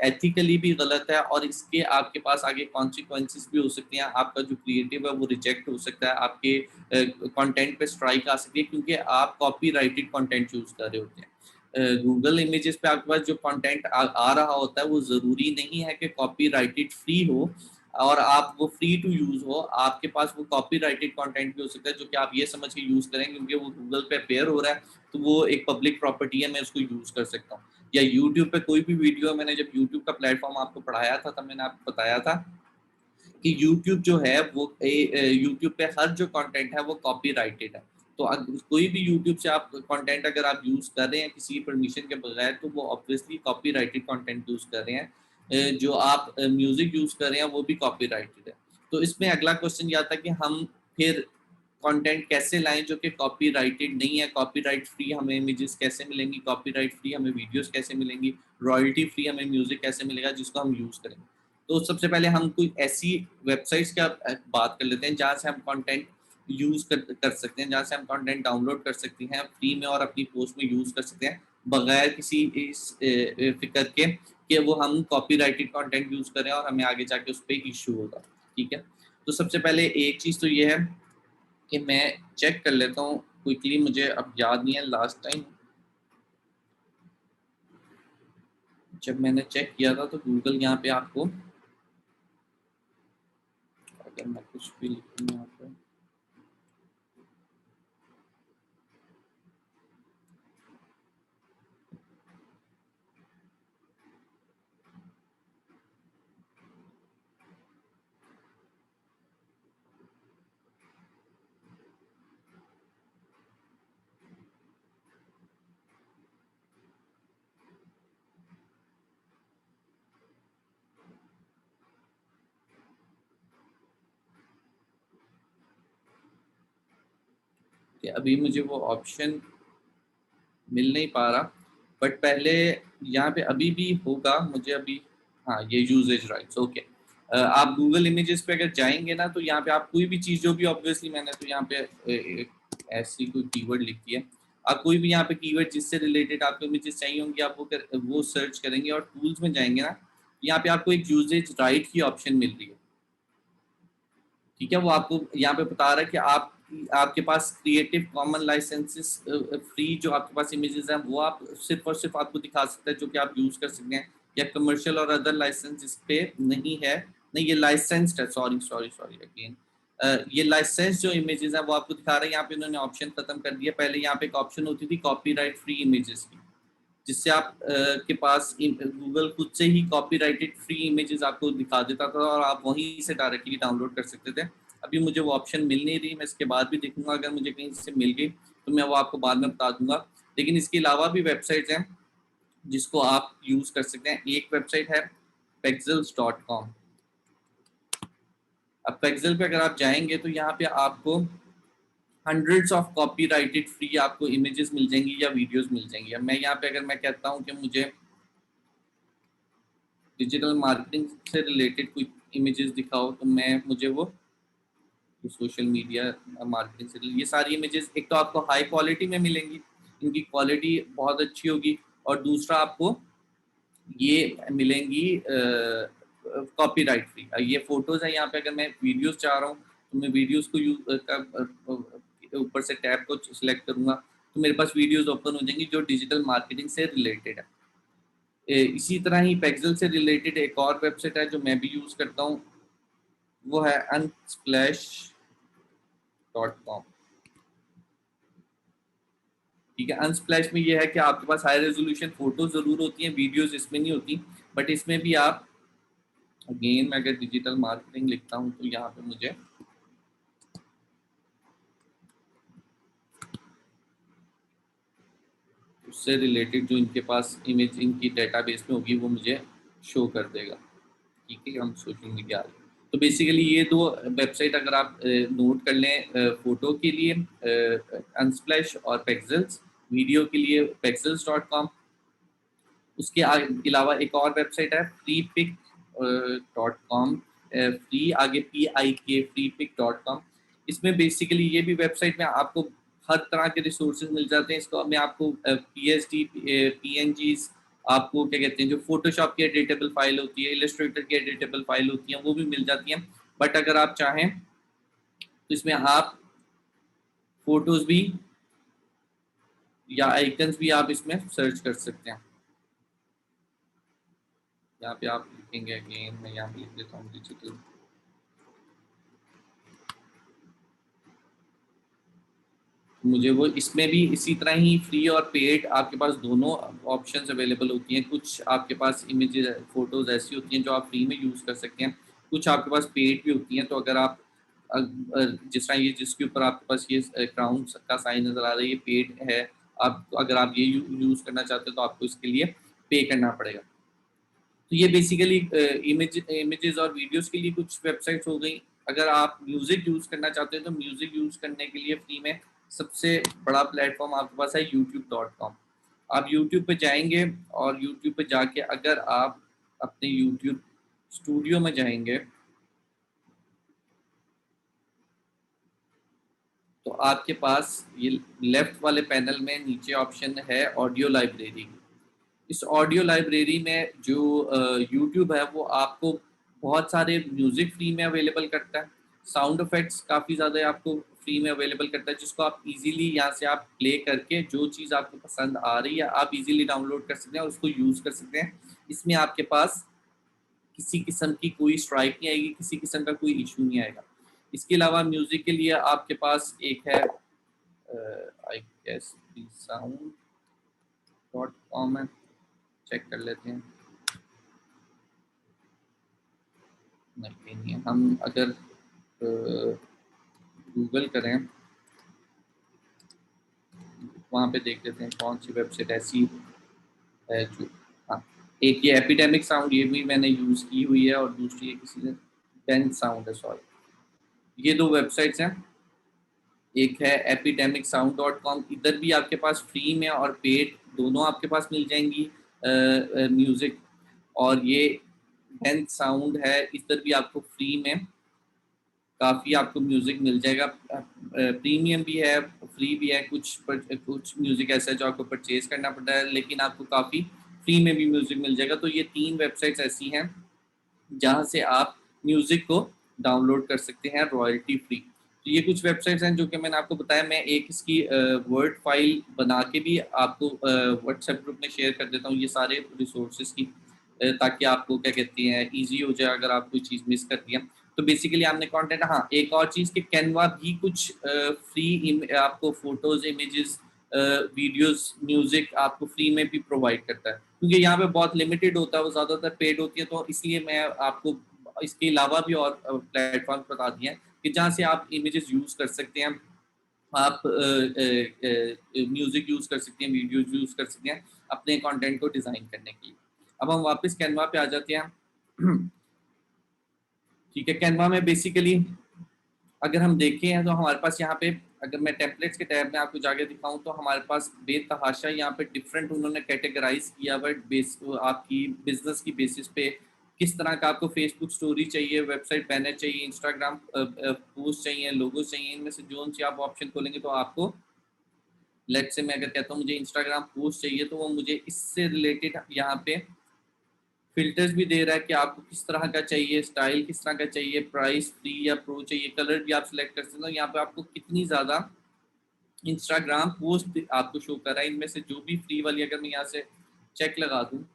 एथिकली भी गलत है और इसके आपके पास आगे कॉन्सिक्वेंसेस भी हो सकती हैं। आपका जो क्रिएटिव है वो रिजेक्ट हो सकता है, आपके कंटेंट पे स्ट्राइक आ सकती है क्योंकि आप कॉपीराइटेड कंटेंट यूज़ कर रहे होते हैं। गूगल इमेजेस पे आपके पास जो कंटेंट आ रहा होता है वो ज़रूरी नहीं है कि कॉपीराइटेड फ्री हो। और आप वो फ्री टू यूज हो, आपके पास वो कॉपीराइटेड कंटेंट भी हो सकता है जो कि आप ये समझ के यूज करें क्योंकि वो गूगल पे अपेयर हो रहा है तो वो एक पब्लिक प्रॉपर्टी है, मैं उसको यूज कर सकता हूँ। या यूट्यूब पे कोई भी वीडियो, मैंने जब यूट्यूब का प्लेटफॉर्म आपको पढ़ाया था तब मैंने आपको बताया था कि यूट्यूब जो है वो यूट्यूब पे हर जो कंटेंट है वो कॉपीराइटेड है। तो कोई भी यूट्यूब से आप कंटेंट अगर आप यूज कर रहे हैं किसी परमिशन के बगैर तो वो ऑब्वियसली कॉपीराइटेड कंटेंट यूज कर रहे हैं। जो आप म्यूजिक यूज कर रहे हैं वो भी कॉपीराइटेड है। तो इसमें अगला क्वेश्चन ये आता है कि हम फिर कंटेंट कैसे लाएं जो कि कॉपीराइटेड नहीं है, कॉपीराइट फ्री हमें इमेजेस कैसे मिलेंगी, कॉपीराइट फ्री हमें वीडियोस कैसे मिलेंगी, रॉयल्टी फ्री हमें म्यूजिक कैसे मिलेगा जिसको हम यूज करेंगे। तो सबसे पहले हम कोई ऐसी वेबसाइट्स की बात कर लेते हैं जहाँ से हम कंटेंट यूज कर सकते हैं, जहाँ से हम कंटेंट डाउनलोड कर सकते हैं फ्री में और अपनी पोस्ट में यूज कर सकते हैं बगैर किसी इस फिक्र के कि वो हम कॉपीराइटेड कंटेंट यूज करें और हमें आगे जाके उस पर इशू होगा। ठीक है, तो सबसे पहले एक चीज़ तो ये है कि मैं चेक कर लेता हूँ क्विकली, मुझे अब याद नहीं है लास्ट टाइम जब मैंने चेक किया था तो गूगल यहाँ पे आपको, अगर मैं कुछ भी लिखूँ यहाँ पे, कि अभी मुझे वो ऑप्शन मिल नहीं पा रहा, बट पहले यहाँ पे अभी भी होगा मुझे अभी। हाँ, ये यूजेज राइट्स, ओके। आप गूगल इमेजेस पे अगर जाएंगे ना तो यहाँ पे आप कोई भी चीज़ जो भी, ऑब्वियसली मैंने तो यहाँ पे एक ऐसी कोई कीवर्ड लिख दी है, आप कोई भी यहाँ पे कीवर्ड जिससे रिलेटेड आपको इमेजेस चाहिए होंगी आप वो सर्च करेंगे और टूल्स में जाएंगे ना, यहाँ पे आपको एक यूजेज राइट की ऑप्शन मिल रही है। ठीक है, वो आपको यहाँ पे बता रहा है कि आप आपके पास क्रिएटिव कॉमन लाइसेंसेस फ्री जो आपके पास इमेजेस हैं वो आप सिर्फ और सिर्फ आपको दिखा सकते हैं जो कि आप यूज कर सकते हैं, या कमर्शियल और अदर लाइसेंस इस पे नहीं है। नहीं, ये लाइसेंस्ड है, सॉरी सॉरी सॉरी अगेन, ये लाइसेंस जो इमेजेस हैं वो आपको दिखा रहे हैं। यहाँ पे उन्होंने ऑप्शन खत्म कर दिया, पहले यहाँ पे एक ऑप्शन होती थी कॉपीराइट फ्री इमेजेस की, जिससे आप के पास गूगल खुद से ही कॉपीराइटेड फ्री इमेजेस आपको दिखा देता था और आप वहीं से डायरेक्टली डाउनलोड कर सकते थे। अभी मुझे वो ऑप्शन मिल नहीं रही, मैं इसके बाद भी देखूंगा, अगर मुझे कहीं से मिल गई तो मैं वो आपको बाद में बता दूंगा। लेकिन इसके अलावा भी वेबसाइट्स हैं जिसको आप यूज कर सकते हैं। एक वेबसाइट है pexels.com। अब पेक्सल पे अगर आप जाएंगे तो यहाँ पे आपको हंड्रेड्स ऑफ कॉपीराइटेड फ्री आपको इमेजेस मिल जाएंगी या वीडियोस मिल जाएंगी। अब मैं यहाँ पे अगर मैं कहता हूँ कि मुझे डिजिटल मार्केटिंग से रिलेटेड कोई इमेजेस दिखाओ तो मैं मुझे वो सोशल मीडिया मार्केटिंग से ये सारी इमेजेस, एक तो आपको हाई क्वालिटी में मिलेंगी, इनकी क्वालिटी बहुत अच्छी होगी, और दूसरा आपको ये मिलेंगी कॉपीराइट फ्री। ये फोटोज है, यहाँ पे अगर मैं वीडियोस चाह रहा हूँ तो मैं वीडियोस को ऊपर से टैब को सिलेक्ट करूंगा तो मेरे पास वीडियोस ओपन हो जाएंगी जो डिजिटल मार्केटिंग से रिलेटेड है। इसी तरह ही पेक्सल से रिलेटेड एक और वेबसाइट है जो मैं भी यूज करता हूँ, वो है unsplash.com। ठीक है, अनस्प्लैश में ये है कि आपके पास हाई रेजोल्यूशन फोटो जरूर होती हैं, वीडियोस इसमें नहीं होती, बट इसमें भी आप, अगेन मैं अगर डिजिटल मार्केटिंग लिखता हूँ तो यहाँ पे मुझे उससे रिलेटेड जो इनके पास इमेज इनकी डेटाबेस में होगी वो मुझे शो कर देगा। ठीक है, हम सोशल मीडिया, तो बेसिकली ये दो वेबसाइट अगर आप नोट कर लें फोटो के लिए अनस्प्लैश और पेक्सल्स, वीडियो के लिए pexels.com। उसके अलावा एक और वेबसाइट है freepik.com, फ्री आगे PIK freepik.com। इसमें बेसिकली ये भी वेबसाइट में आपको हर तरह के रिसोर्सेज मिल जाते हैं। इसको में आपको PSD PNGs, आपको क्या कहते हैं जो फोटोशॉप की एडिटेबल फाइल होती है, इलस्ट्रेटर की एडिटेबल फाइल होती है, वो भी मिल जाती हैं। बट अगर आप चाहें तो इसमें आप फोटोज भी या आइकन्स भी आप इसमें सर्च कर सकते हैं। यहाँ पे आप लिखेंगे, अगेन मैं यहाँ पे लिख देता हूँ डिजिटल मुझे वो इसमें भी इसी तरह ही फ्री और पेड आपके पास दोनों ऑप्शंस अवेलेबल होती हैं। कुछ आपके पास इमेजेस फोटोज ऐसी होती हैं जो आप फ्री में यूज़ कर सकते हैं, कुछ आपके पास पेड भी होती हैं। तो अगर आप जिस तरह ये जिसके ऊपर आपके पास ये क्राउन का साइन नज़र आ रहा है, ये पेड है। आप अगर आप ये यूज़ करना चाहते हो तो आपको इसके लिए पे करना पड़ेगा। तो ये बेसिकली इमेजेस और वीडियोस के लिए कुछ वेबसाइट्स हो गई। अगर आप म्यूज़िक यूज़ करना चाहते हो तो म्यूज़िक यूज़ करने के लिए फ्री में सबसे बड़ा प्लेटफॉर्म आपके पास है youtube.com। आप यूट्यूब पे जाएंगे और यूट्यूब पे जाके अगर आप अपने यूट्यूब स्टूडियो में जाएंगे तो आपके पास ये लेफ्ट वाले पैनल में नीचे ऑप्शन है ऑडियो लाइब्रेरी। इस ऑडियो लाइब्रेरी में जो यूट्यूब है वो आपको बहुत सारे म्यूज़िक फ्री में अवेलेबल करता है, साउंड इफेक्ट्स काफ़ी ज़्यादा आपको फ्री में अवेलेबल करता है, जिसको आप इजीली यहाँ से आप प्ले करके जो चीज़ आपको पसंद आ रही है आप इजीली डाउनलोड कर सकते हैं और उसको यूज़ कर सकते हैं। इसमें आपके पास किसी किस्म की कोई स्ट्राइक नहीं आएगी, किसी किस्म का कोई इशू नहीं आएगा। इसके अलावा म्यूज़िक के लिए आपके पास एक है आई गेस sound.com है, चेक कर लेते हैं। नहीं है। हम अगर गूगल करें वहाँ पे देख लेते हैं कौन सी वेबसाइट ऐसी है जो, हाँ, एक ये एपिडेमिक साउंड, ये भी मैंने यूज़ की हुई है, और दूसरी है किसी ने बेंच साउंड है, सॉरी। ये दो वेबसाइट्स हैं, एक है epidemicsound.com। इधर भी आपके पास फ्री में और पेड दोनों आपके पास मिल जाएंगी म्यूज़िक। और ये बेंच साउंड है, इधर भी आपको फ्री में काफ़ी आपको म्यूज़िक मिल जाएगा। प्रीमियम भी है, फ्री भी है। कुछ म्यूज़िक ऐसा है जो आपको परचेज़ करना पड़ता है, लेकिन आपको काफ़ी फ्री में भी म्यूज़िक मिल जाएगा। तो ये 3 वेबसाइट्स ऐसी हैं जहाँ से आप म्यूज़िक को डाउनलोड कर सकते हैं रॉयल्टी फ्री। तो ये कुछ वेबसाइट्स हैं जो कि मैंने आपको बताया। मैं एक इसकी वर्ड फाइल बना के भी आपको व्हाट्सएप ग्रुप में शेयर कर देता हूँ ये सारे रिसोर्सेज की, ताकि आपको क्या कहते हैं ईजी हो जाए अगर आप कोई चीज़ मिस कर दिया। तो बेसिकली आपने कंटेंट, हाँ, एक और चीज़ कि कैनवा भी कुछ फ्री आपको फोटोज़, इमेजेस, वीडियोस, म्यूज़िक आपको फ्री में भी प्रोवाइड करता है, क्योंकि यहाँ पे बहुत लिमिटेड होता है, वो ज़्यादातर पेड होती है। तो इसलिए मैं आपको इसके अलावा भी और प्लेटफॉर्म बता दिए हैं कि जहाँ से आप इमेजेस यूज़ कर सकते हैं, आप म्यूज़िक यूज़ कर सकते हैं, वीडियोज़ यूज़ कर सकते हैं अपने कंटेंट को डिज़ाइन करने के लिए। अब हम वापस कैनवा पे आ जाते हैं। ठीक है, कैनवा में बेसिकली अगर हम देखें हैं तो हमारे पास यहाँ पे, अगर मैं टेम्पलेट्स के टैब में आपको जाके दिखाऊं तो हमारे पास बेतहाशा यहाँ पे डिफरेंट उन्होंने कैटेगराइज किया हुआ है आपकी बिजनेस की बेसिस पे। किस तरह का आपको फेसबुक स्टोरी चाहिए, वेबसाइट बैनर चाहिए, इंस्टाग्राम पोस्ट चाहिए, लोगो चाहिए, इनमें से जो सी आप ऑप्शन खोलेंगे तो आपको, लेट से मैं अगर कहता हूँ मुझे इंस्टाग्राम पोस्ट चाहिए तो वो मुझे इससे रिलेटेड यहाँ पे फिल्टर्स भी दे रहा है कि आपको किस तरह का चाहिए, स्टाइल किस तरह का चाहिए, प्राइस फ्री या प्रो चाहिए, कलर भी आप सिलेक्ट कर सकते हो। यहाँ पे आपको कितनी ज़्यादा इंस्टाग्राम पोस्ट आपको शो कर रहा है, इनमें से जो भी फ्री वाली, अगर मैं यहाँ से चेक लगा दूँ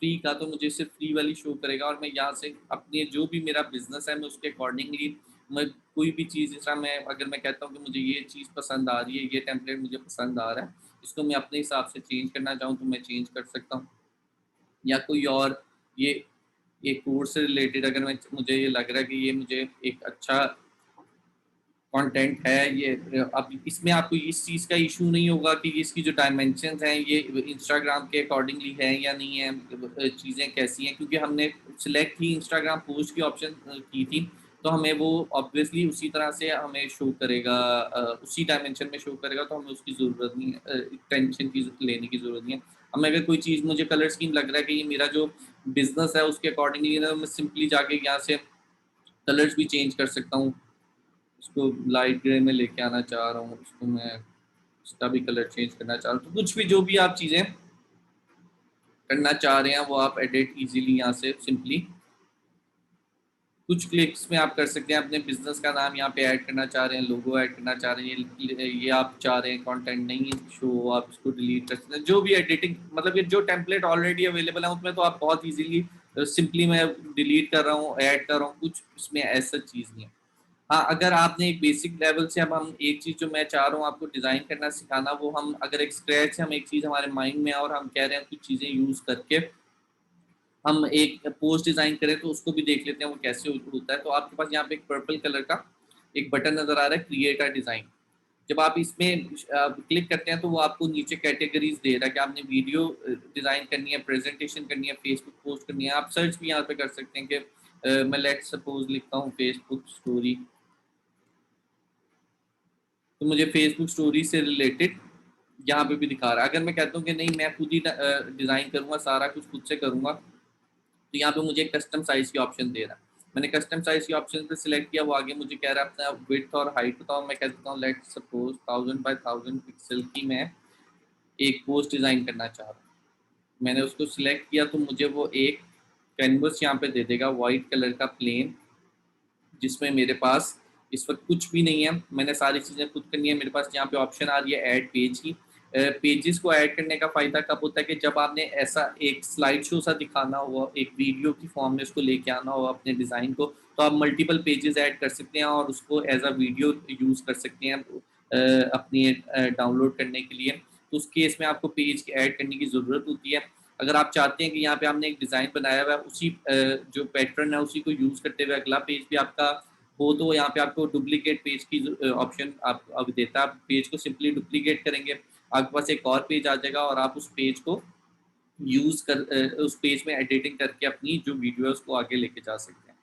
फ्री का तो मुझे सिर्फ फ्री वाली शो करेगा, और मैं यहाँ से अपने जो भी मेरा बिजनेस है मैं उसके अकॉर्डिंगली मैं कोई भी चीज़, जिस तरह मैं अगर मैं कहता हूँ कि मुझे ये चीज़ पसंद आ रही है, ये टेम्पलेट मुझे पसंद आ रहा है, इसको मैं अपने हिसाब से चेंज करना चाहूँ तो मैं चेंज कर सकता हूँ। या कोई और ये कोर्स से रिलेटेड अगर मैं, मुझे ये लग रहा है कि ये मुझे एक अच्छा कंटेंट है, ये अब इसमें आपको इस चीज़ का इशू नहीं होगा कि इसकी जो डायमेंशंस हैं ये इंस्टाग्राम के अकॉर्डिंगली है या नहीं है, चीज़ें कैसी हैं, क्योंकि हमने सिलेक्ट ही इंस्टाग्राम पोस्ट की ऑप्शन की थी, तो हमें वो ऑब्वियसली उसी तरह से हमें शो करेगा, उसी डायमेंशन में शो करेगा, तो हमें उसकी ज़रूरत नहीं है, टेंशन की लेने की ज़रूरत नहीं है। हमें अगर कोई चीज़, मुझे कलर स्कीम लग रहा है कि ये मेरा जो बिजनेस है उसके अकॉर्डिंगली ना, मैं सिंपली जाके यहाँ से कलर्स भी चेंज कर सकता हूँ। इसको लाइट ग्रे में लेके आना चाह रहा हूँ, इसको मैं इसका भी कलर चेंज करना चाह रहा हूँ। तो कुछ भी जो भी आप चीज़ें करना चाह रहे हैं वो आप एडिट इजीली यहाँ से सिंपली कुछ क्लिक्स में आप कर सकते हैं। अपने बिजनेस का नाम यहाँ पे ऐड करना चाह रहे हैं, लोगो ऐड करना चाह रहे हैं, ये आप चाह रहे हैं कंटेंट नहीं शो, आप इसको डिलीट कर सकते हैं। जो भी एडिटिंग, मतलब ये जो टेम्पलेट ऑलरेडी अवेलेबल है उसमें तो आप बहुत इजीली सिंपली मैं डिलीट कर रहा हूँ, ऐड कर रहा हूँ, कुछ इसमें ऐसा चीज़ नहीं है। हाँ, अगर आपने एक बेसिक लेवल से, अब हम एक चीज़ जो मैं चाह रहा हूँ आपको डिज़ाइन करना सिखाना, वो हम अगर एक स्क्रैच से हम एक चीज़ हमारे माइंड में है और हम कह रहे हैं कुछ चीज़ें यूज़ करके हम एक पोस्ट डिज़ाइन करें, तो उसको भी देख लेते हैं वो कैसे होता है। तो आपके पास यहाँ पे एक पर्पल कलर का एक बटन नज़र आ रहा है, क्रिएट अ डिज़ाइन। जब आप इसमें क्लिक करते हैं तो वो आपको नीचे कैटेगरीज दे रहा है कि आपने वीडियो डिज़ाइन करनी है, प्रेजेंटेशन करनी है, फेसबुक पोस्ट करनी है। आप सर्च भी यहाँ पे कर सकते हैं कि मैं लेट्स सपोज लिखता हूँ फेसबुक स्टोरी, तो मुझे फेसबुक स्टोरी से रिलेटेड यहाँ पे भी दिखा रहा है। अगर मैं कहता हूँ कि नहीं मैं खुद ही डिज़ाइन करूँगा, सारा कुछ खुद से करूँगा, तो यहाँ पे मुझे कस्टम साइज़ की ऑप्शन दे रहा है। मैंने कस्टम साइज़ की ऑप्शन पे सिलेक्ट किया, वो आगे मुझे कह रहा है अपना विड्थ और हाइट बताओ। मैं कह सकता हूँ लेट्स सपोज 1000 बाय 1000 पिक्सल की मैं एक पोस्ट डिज़ाइन करना चाह रहा हूँ। मैंने उसको सिलेक्ट किया तो मुझे वो एक कैनवस यहाँ पे दे देगा, वाइट कलर का प्लेन, जिसमें मेरे पास इस वक्त कुछ भी नहीं है। मैंने सारी चीज़ें खुद करनी है। मेरे पास यहाँ पे ऑप्शन आ रही है ऐड पेज की। पेजेस को ऐड करने का फ़ायदा कब होता है कि जब आपने ऐसा एक स्लाइड शो सा दिखाना हो, एक वीडियो की फॉर्म में उसको लेके आना हो अपने डिज़ाइन को, तो आप मल्टीपल पेजेस ऐड कर सकते हैं और उसको एज अ वीडियो यूज़ कर सकते हैं अपनी डाउनलोड करने के लिए। तो उस केस में आपको पेज ऐड करने की ज़रूरत होती है। अगर आप चाहते हैं कि यहाँ पे आपने एक डिज़ाइन बनाया हुआ है, उसी जो पैटर्न है उसी को यूज़ करते हुए अगला पेज भी आपका हो, तो यहाँ पे आपको डुप्लीकेट पेज की ऑप्शन आप अब देता है। आप पेज को सिंपली डुप्लीकेट करेंगे, आपके पास एक और पेज आ जाएगा और आप उस पेज को उस पेज में एडिटिंग करके अपनी जो वीडियो है उसको आगे लेके जा सकते हैं।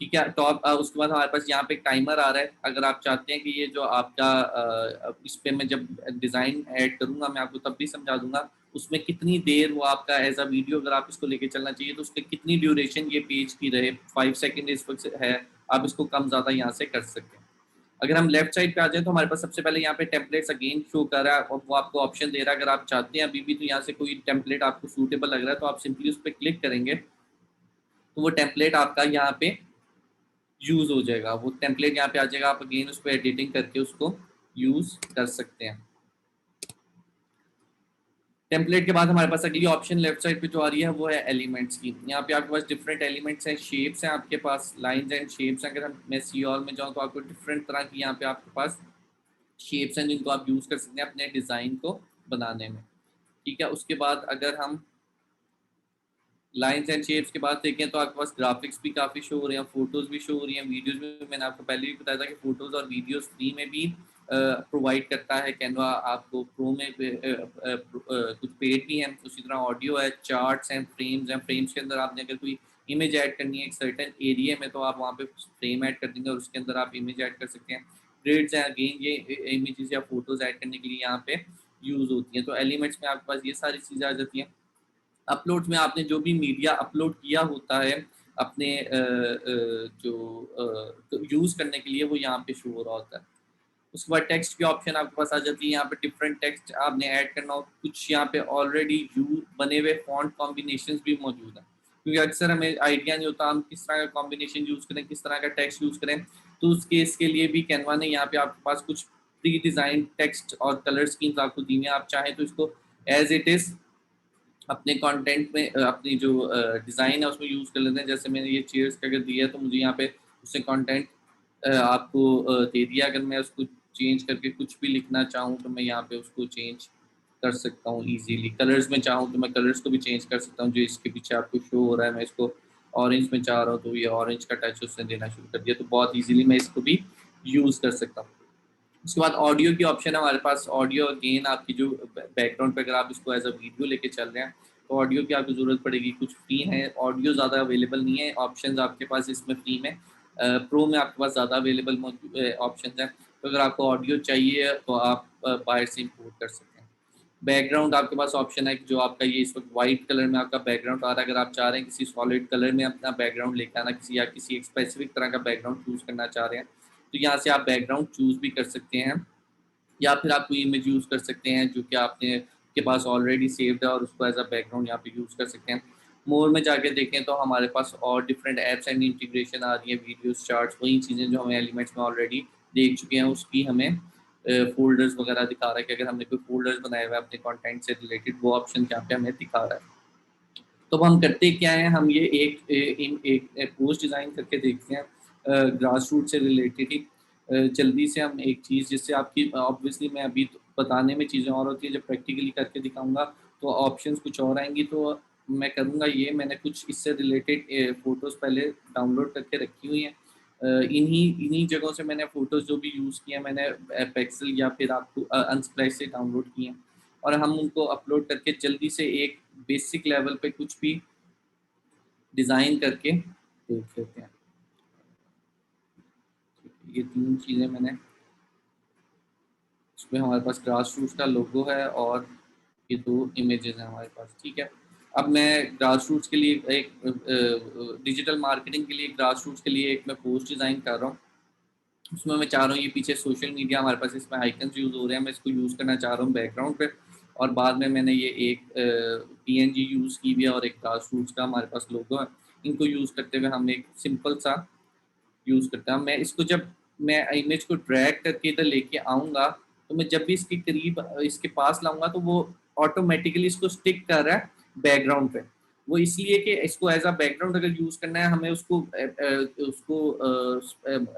ठीक है, तो आप उसके बाद हमारे पास यहाँ पे एक टाइमर आ रहा है। अगर आप चाहते हैं कि ये जो आपका इस पे मैं जब डिज़ाइन ऐड करूँगा मैं आपको तब भी समझा दूँगा, उसमें कितनी देर वो आपका एज़ अ वीडियो अगर आप इसको लेके चलना चाहिए तो उसकी कितनी ड्यूरेशन ये पेज की रहे, 5 सेकंड इस वक़्त है, आप इसको कम ज़्यादा यहाँ से कर सकते हैं। अगर हम लेफ्ट साइड पे आ जाएँ तो हमारे पास सबसे पहले यहाँ पे टेम्पलेट्स अगेन शो कर रहा है और वो आपको ऑप्शन दे रहा है। अगर आप चाहते हैं अभी भी तो यहाँ से कोई टेम्पलेट आपको सूटेबल लग रहा है तो आप सिंपली उस पे क्लिक करेंगे, तो वो टेम्पलेट आपका यहाँ पे यूज़ हो जाएगा। वो टेम्पलेट यहाँ पे आ जाएगा, आप अगेन उस पे एडिटिंग करके उसको यूज़ कर सकते हैं। टेम्पलेट के बाद हमारे पास अगली ऑप्शन लेफ्ट साइड पे जो आ रही है वो है एलिमेंट्स की। यहाँ पे आपके पास डिफरेंट एलिमेंट्स हैं, शेप्स हैं, आपके पास लाइंस एंड शेप्स हैं। अगर हम मैं सी ऑल में जाऊँ तो आपको डिफरेंट तरह की यहाँ पे आपके पास शेप्स हैं जिनको आप यूज़ कर सकते हैं अपने डिज़ाइन को बनाने में। ठीक है, उसके बाद अगर हम लाइन्स एंड शेप्स के बाद देखें तो आपके पास ग्राफिक्स भी काफ़ी शो हो रहे हैं, फोटोज़ भी शो हो रही हैं, वीडियोज़ में मैंने आपको पहले भी बताया था कि फ़ोटोज़ और वीडियोज़ फ्री में भी प्रोवाइड करता है कैनवा आपको। प्रो में कुछ पेड भी हैं। उसी तरह ऑडियो है, चार्ट्स हैं, फ्रेम्स हैं। फ्रेम्स के अंदर आपने अगर कोई इमेज ऐड करनी है एक सर्टेन एरिया में तो आप वहाँ पे फ्रेम ऐड कर देंगे और उसके अंदर आप इमेज ऐड कर सकते हैं। ग्रिड्स हैं, अगेन ये इमेजेस या फोटोज़ ऐड करने के लिए यहाँ पे यूज़ होती हैं। तो एलिमेंट्स में आपके पास ये सारी चीज़ें आ जाती हैं। अपलोड्स में आपने जो भी मीडिया अपलोड किया होता है अपने जो यूज़ करने के लिए वो यहाँ पे शो हो रहा होता है। उसके बाद टेक्स्ट की ऑप्शन आपके पास आ जाती है। यहाँ पे डिफरेंट टेक्स्ट आपने ऐड करना हो, कुछ यहाँ पे ऑलरेडी यू बने हुए फॉन्ट कॉम्बिनेशंस भी मौजूद हैं, क्योंकि अक्सर हमें आइडिया नहीं होता हम किस तरह का कॉम्बिनेशन यूज़ करें, किस तरह का टेक्स्ट यूज़ करें। तो उस केस के लिए भी कैनवा ने यहाँ पे आपके पास कुछ प्री डिज़ाइन टेक्स्ट और कलर स्कीम्स आपको दी हैं। आप चाहें तो इसको एज इट इज़ अपने कंटेंट में अपनी जो डिज़ाइन है उसमें यूज़ कर लेते हैं। जैसे मैंने ये चेयर्स का अगर दिया है तो मुझे यहाँ पे उससे कंटेंट आपको दे दिया। अगर मैं उसको चेंज करके कुछ भी लिखना चाहूँ तो मैं यहाँ पे उसको चेंज कर सकता हूँ ईज़िली। कलर्स में चाहूँ तो मैं कलर्स को भी चेंज कर सकता हूँ। जो इसके पीछे आपको शो हो रहा है मैं इसको ऑरेंज में चाह रहा हूँ तो ये ऑरेंज का टच उसने देना शुरू कर दिया। तो बहुत ईज़िली मैं इसको भी यूज़ कर सकता हूँ। उसके बाद ऑडियो की ऑप्शन है हमारे पास। ऑडियो अगेन आपकी जो बैकग्राउंड पे अगर आप इसको एज अ वीडियो लेके चल रहे हैं तो ऑडियो की आपको ज़रूरत पड़ेगी। कुछ फ्री है, ऑडियो ज़्यादा अवेलेबल नहीं है ऑप्शंस आपके पास इसमें फ्री में। प्रो में आपके पास ज़्यादा अवेलेबल ऑप्शंस हैं। तो अगर आपको ऑडियो चाहिए तो आप बाहर से इम्पोर्ट कर सकते हैं। बैकग्राउंड आपके पास ऑप्शन है कि जो आपका ये इस वक्त वाइट कलर में आपका बैकग्राउंड आ रहा है, अगर आप चाह रहे हैं किसी सॉलिड कलर में अपना बैकग्राउंड लेके आना, किसी या किसी एक स्पेसिफिक तरह का बैकग्राउंड चूज़ करना चाह रहे हैं तो यहाँ से आप बैकग्राउंड चूज़ भी कर सकते हैं, या फिर आप कोई इमेज यूज़ कर सकते हैं जो कि आपने के पास ऑलरेडी सेव्ड है और उसको एज अ बैकग्राउंड यहाँ पे यूज़ कर सकते हैं। मोर में जाके देखें तो हमारे पास और डिफरेंट ऐप्स एंड इंटीग्रेशन आ रही है, वीडियोस, चार्ट्स, वही चीज़ें जो हमें एलिमेंट्स में ऑलरेडी देख चुके हैं उसकी हमें फ़ोल्डर्स वगैरह दिखा रहा है कि अगर हमने कोई फ़ोल्डर्स बनाए हुए हैं अपने कंटेंट से रिलेटेड वो ऑप्शन यहाँ पे हमें दिखा रहा है। तो अब हम करते क्या हैं, हम ये एक पोस्ट डिज़ाइन करके देखते हैं। ग्रास रूट से रिलेटेड ही जल्दी से हम एक चीज़ जिससे आपकी ऑब्वियसली मैं अभी तो बताने में चीज़ें और होती है, जब प्रैक्टिकली करके दिखाऊंगा तो ऑप्शंस कुछ और आएंगी। तो मैं करूँगा ये, मैंने कुछ इससे रिलेटेड फ़ोटोज़ पहले डाउनलोड करके रखी हुई हैं। इन्हीं इन्हीं जगहों से मैंने फ़ोटोज़ जो भी यूज़ किए हैं मैंने पिक्सेल या फिर आपको अनस्प्लाइस से डाउनलोड किए हैं, और हम उनको अपलोड करके जल्दी से एक बेसिक लेवल पे कुछ भी डिज़ाइन करके देख लेते हैं। ये 3 चीज़ें मैंने, इसमें हमारे पास ग्रास रूट्स का लोगो है और ये 2 इमेजेस हैं हमारे पास, ठीक है। अब मैं ग्रास रूट्स के लिए एक डिजिटल मार्केटिंग के लिए ग्रास रूट्स के लिए एक मैं पोस्ट डिज़ाइन कर रहा हूँ। उसमें मैं चाह रहा हूँ ये पीछे सोशल मीडिया हमारे पास इसमें आइकन्स यूज़ हो रहे हैं, मैं इसको यूज़ करना चाह रहा हूँ बैकग्राउंड पे, और बाद में मैंने ये एक पीएनजी यूज़ की हुई है और एक ग्रास रूट्स का हमारे पास लोगो है। इनको यूज़ करते हुए हम एक सिंपल सा यूज़ करता हूँ। मैं इसको जब मैं इमेज को ड्रैग करके इधर लेके आऊँगा, तो मैं जब भी इसके करीब इसके पास लाऊँगा तो वो ऑटोमेटिकली इसको स्टिक कर रहा है बैकग्राउंड पे। वो इसलिए कि इसको एज़ अ बैकग्राउंड अगर यूज़ करना है, हमें उसको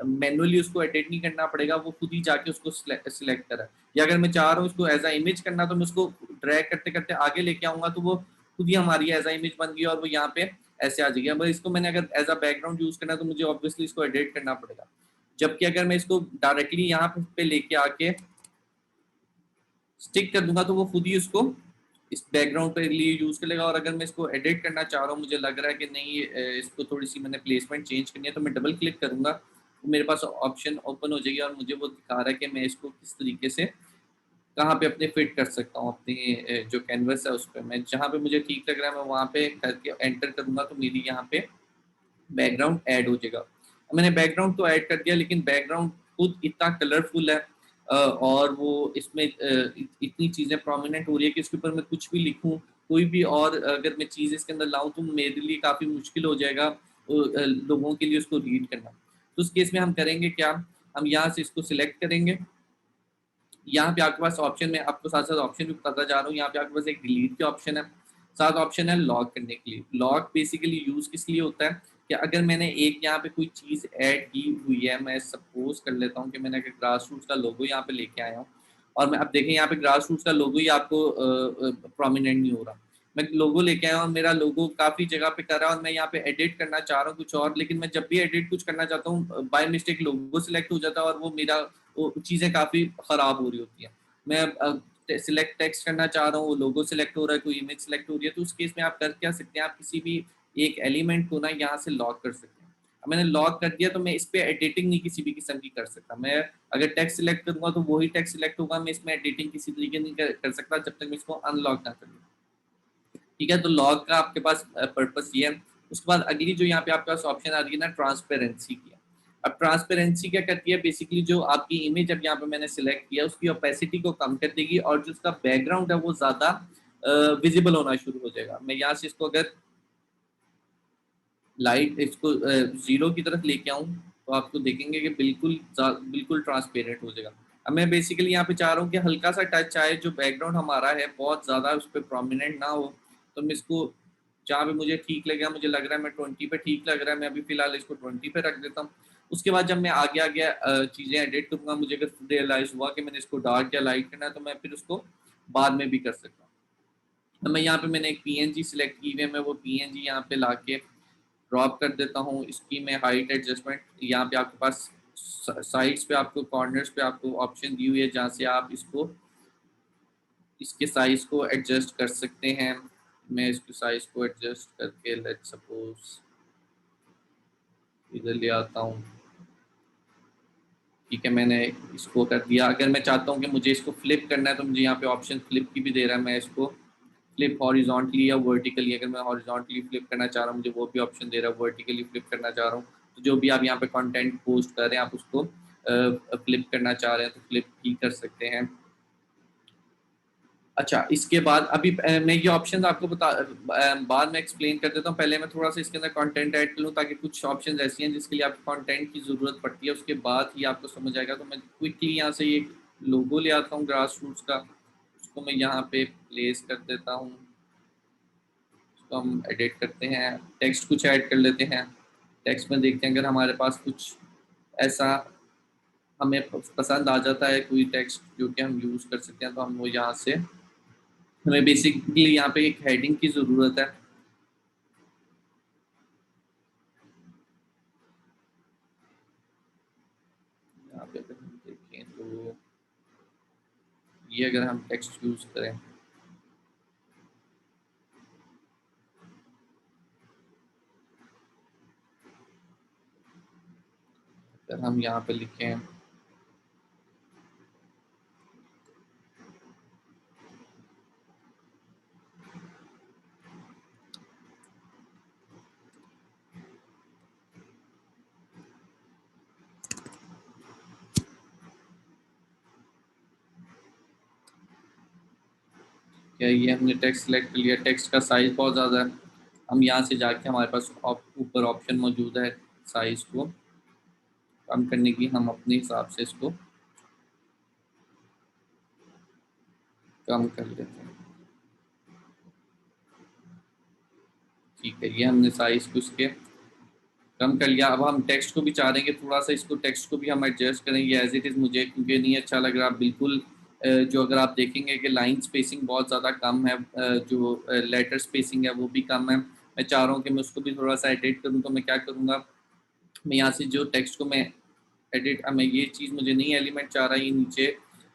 मैनुअली उसको एडिट नहीं करना पड़ेगा, वो खुद ही जाके उसको सिलेक्ट करा है। या अगर मैं चाह रहा हूँ उसको एज़ अ इमेज करना, तो मैं उसको ड्रैग करते-करते आगे लेके आऊँगा, तो वो खुद ही हमारी एज़ अ इमेज बन गई और वो यहाँ पे ऐसे आ जाएगी। अब इसको मैंने अगर एज़ अ बैकग्राउंड यूज़ करना है, तो मुझे ऑब्वियसली इसको एडिट करना पड़ेगा। जबकि अगर मैं इसको डायरेक्टली यहाँ पे लेके आके स्टिक कर दूँगा, तो वो खुद ही उसको इस बैकग्राउंड के लिए यूज़ कर लेगा। और अगर मैं इसको एडिट करना चाह रहा हूँ, मुझे लग रहा है कि नहीं इसको थोड़ी-सी मैंने प्लेसमेंट चेंज करनी है, तो मैं डबल क्लिक करूँगा, तो मेरे पास ऑप्शन ओपन हो जाएगी और मुझे वो दिखा रहा है कि मैं इसको किस तरीके से कहाँ पे अपने फिट कर सकता हूँ अपनी जो कैनवस है उस पे। मैं जहाँ पे मुझे ठीक लग रहा है मैं वहाँ पे करके एंटर करूँगा, तो मेरी यहाँ पे बैकग्राउंड ऐड हो जाएगा। मैंने बैकग्राउंड तो ऐड कर दिया, लेकिन बैकग्राउंड खुद इतना कलरफुल है और वो इसमें इतनी चीज़ें प्रोमिनेंट हो रही है कि उसके ऊपर मैं कुछ भी लिखूँ, कोई भी और अगर मैं चीज़ इसके अंदर लाऊँ, तो मेरे लिए काफ़ी मुश्किल हो जाएगा लोगों के लिए उसको रीड करना। तो उस केस में हम करेंगे क्या, हम यहाँ से इसको सिलेक्ट करेंगे। यहाँ पे आपके पास ऑप्शन में आपको साथ-साथ ऑप्शन भी बताता जा रहा हूँ, यहाँ पे आपके पास एक डिलीट के ऑप्शन है, साथ ऑप्शन है लॉक करने के लिए। लॉक बेसिकली यूज़ किस लिए होता है कि अगर मैंने एक यहाँ पे कोई चीज़ ऐड की हुई है, मैं सपोज़ कर लेता हूँ कि मैंने अगर ग्रास रूट्स का लोगो यहाँ पे लेके आया हूँ, और मैं अब देखें यहाँ पे ग्रास रूट्स का लोगो ही आपको प्रोमिनेंट नहीं हो रहा। मैं लोगो लेके आया हूँ और मेरा लोगो काफ़ी जगह पे कर रहा है और मैं यहाँ पे एडिट करना चाह रहा हूँ कुछ और, लेकिन मैं जब भी एडिट कुछ करना चाहता हूँ बाय मिस्टेक लोगो सिलेक्ट हो जाता है और वो मेरा वो चीज़ें काफ़ी ख़राब हो रही होती हैं। मैं सिलेक्ट टेक्स्ट करना चाह रहा हूँ, वो लोगो सिलेक्ट हो रहा है, कोई इमेज सिलेक्ट हो रही है, तो उस केस में आप कर क्या सकते हैं, आप किसी भी एक एलिमेंट को ना यहाँ से लॉक कर सकते हैं। अब मैंने लॉक कर दिया, तो मैं इस पे एडिटिंग नहीं किसी भी किस्म की कर सकता। मैं अगर टेक्स्ट सिलेक्ट करूँगा तो वही टेक्स्ट सिलेक्ट होगा, मैं इसमें एडिटिंग किसी तरीके नहीं कर सकता जब तक मैं इसको अनलॉक ना कर लूँ। ठीक है, तो लॉग का आपके पास पर्पस ये है। उसके बाद अगली जो यहाँ पे आपके पास ऑप्शन आ रही है ना, ट्रांसपेरेंसी की। अब ट्रांसपेरेंसी क्या करती है, बेसिकली जो आपकी इमेज अब यहाँ पे मैंने सिलेक्ट किया उसकी ओपेसिटी को कम कर देगी और जो उसका बैकग्राउंड है वो ज़्यादा विजिबल होना शुरू हो जाएगा। मैं यहाँ से इसको अगर लाइट इसको ज़ीरो की तरफ लेके आऊँ, तो आपको देखेंगे कि बिल्कुल ट्रांसपेरेंट हो जाएगा। अब मैं बेसिकली यहाँ पे चाह रहा हूँ कि हल्का-सा टच आए, जो बैकग्राउंड हमारा है बहुत ज़्यादा उस पे प्रोमिनेंट ना हो, तो मैं इसको जहाँ पे मुझे ठीक लगेगा, मुझे लग रहा है मैं 20 पे ठीक लग रहा है, मैं अभी फ़िलहाल इसको 20 पे रख देता हूँ। उसके बाद जब मैं आगे-आगे चीज़ें एडिट करूँगा, मुझे अगर रियलाइज़ हुआ कि मैंने इसको डार्क या लाइट करना है, तो मैं फिर उसको बाद में भी कर सकता हूँ। अब मैं यहाँ पे मैंने एक पीएनजी सिलेक्ट की हुई है, मैं वो पीएनजी यहाँ पे लाके ड्रॉप कर देता हूँ। इसकी मैं हाइट एडजस्टमेंट यहाँ पे आपके पास साइड्स पे आपको कॉर्नर्स पे आपको ऑप्शन दी हुई है जहाँ से आप इसको इसके साइज़ को एडजस्ट कर सकते हैं। मैं इसके साइज़ को एडजस्ट करके लेट्स सपोज़ इधर ले आता हूँ। ठीक है, मैंने इसको कर दिया। अगर मैं चाहता हूँ कि मुझे इसको फ्लिप करना है, तो मुझे यहाँ पे ऑप्शन फ्लिप की भी दे रहा है। मैं इसको फ्लिप हॉरिजॉन्टली या वर्टिकली, अगर मैं हॉरिजॉन्टली फ्लिप करना चाह रहा हूँ, मुझे वो भी ऑप्शन दे रहा है। वर्टिकली फ्लिप करना चाह रहा हूँ, तो जो भी आप यहाँ पे कंटेंट पोस्ट कर रहे हैं, आप उसको फ्लिप करना चाह रहे हैं, तो फ्लिप ही कर सकते हैं। अच्छा, इसके बाद अभी मैं ये ऑप्शन आपको बाद में एक्सप्लेन कर देता हूँ। पहले मैं थोड़ा-सा इसके अंदर कंटेंट ऐड कर लूँ, ताकि कुछ ऑप्शंस ऐसी हैं जिसके लिए आपको कंटेंट की ज़रूरत पड़ती है, उसके बाद ही आपको समझ आएगा। तो मैं क्विकली यहाँ से ये लोगो ले आता हूँ ग्रास रूट्स का, उसको मैं यहाँ पे प्लेस कर देता हूँ। उसको हम एडिट करते हैं, टेक्स्ट कुछ ऐड कर लेते हैं। टेक्स्ट में देखते हैं, अगर हमारे पास कुछ ऐसा हमें पसंद आ जाता है कोई टेक्स्ट जो कि हम यूज़ कर सकते हैं, तो हम वो यहाँ से, हमें बेसिकली यहाँ पे एक हेडिंग की ज़रूरत है। यहाँ पे अगर हम देखें तो ये अगर हम टेक्स्ट यूज़ करें, अगर हम यहाँ पे लिखें क्या, ये हमने टेक्स्ट सेलेक्ट कर लिया, टेक्स्ट का साइज़ बहुत ज़्यादा है, हम यहाँ से जाके हमारे पास ऊपर ऑप्शन मौजूद है साइज़ को कम करने की, हम अपने हिसाब से इसको कम कर लेते हैं। ठीक है, ये हमने साइज़ को इसके कम कर लिया। अब हम टेक्स्ट को भी चाह रहे हैं कि थोड़ा सा इसको टेक्स्ट को भी हम एडजस्ट करें, ये एज इट इज़ मुझे क्योंकि नहीं अच्छा लग रहा बिल्कुल। जो अगर आप देखेंगे कि लाइन स्पेसिंग बहुत ज़्यादा कम है, जो लेटर स्पेसिंग है वो भी कम है। मैं चाह रहा हूँ कि मैं उसको भी थोड़ा सा एडिट करूँ, तो मैं क्या करूँगा, मैं यहाँ से जो टेक्स्ट को मैं एडिट, मैं ये चीज़ मुझे नहीं एलिमेंट चाह रहा, ये नीचे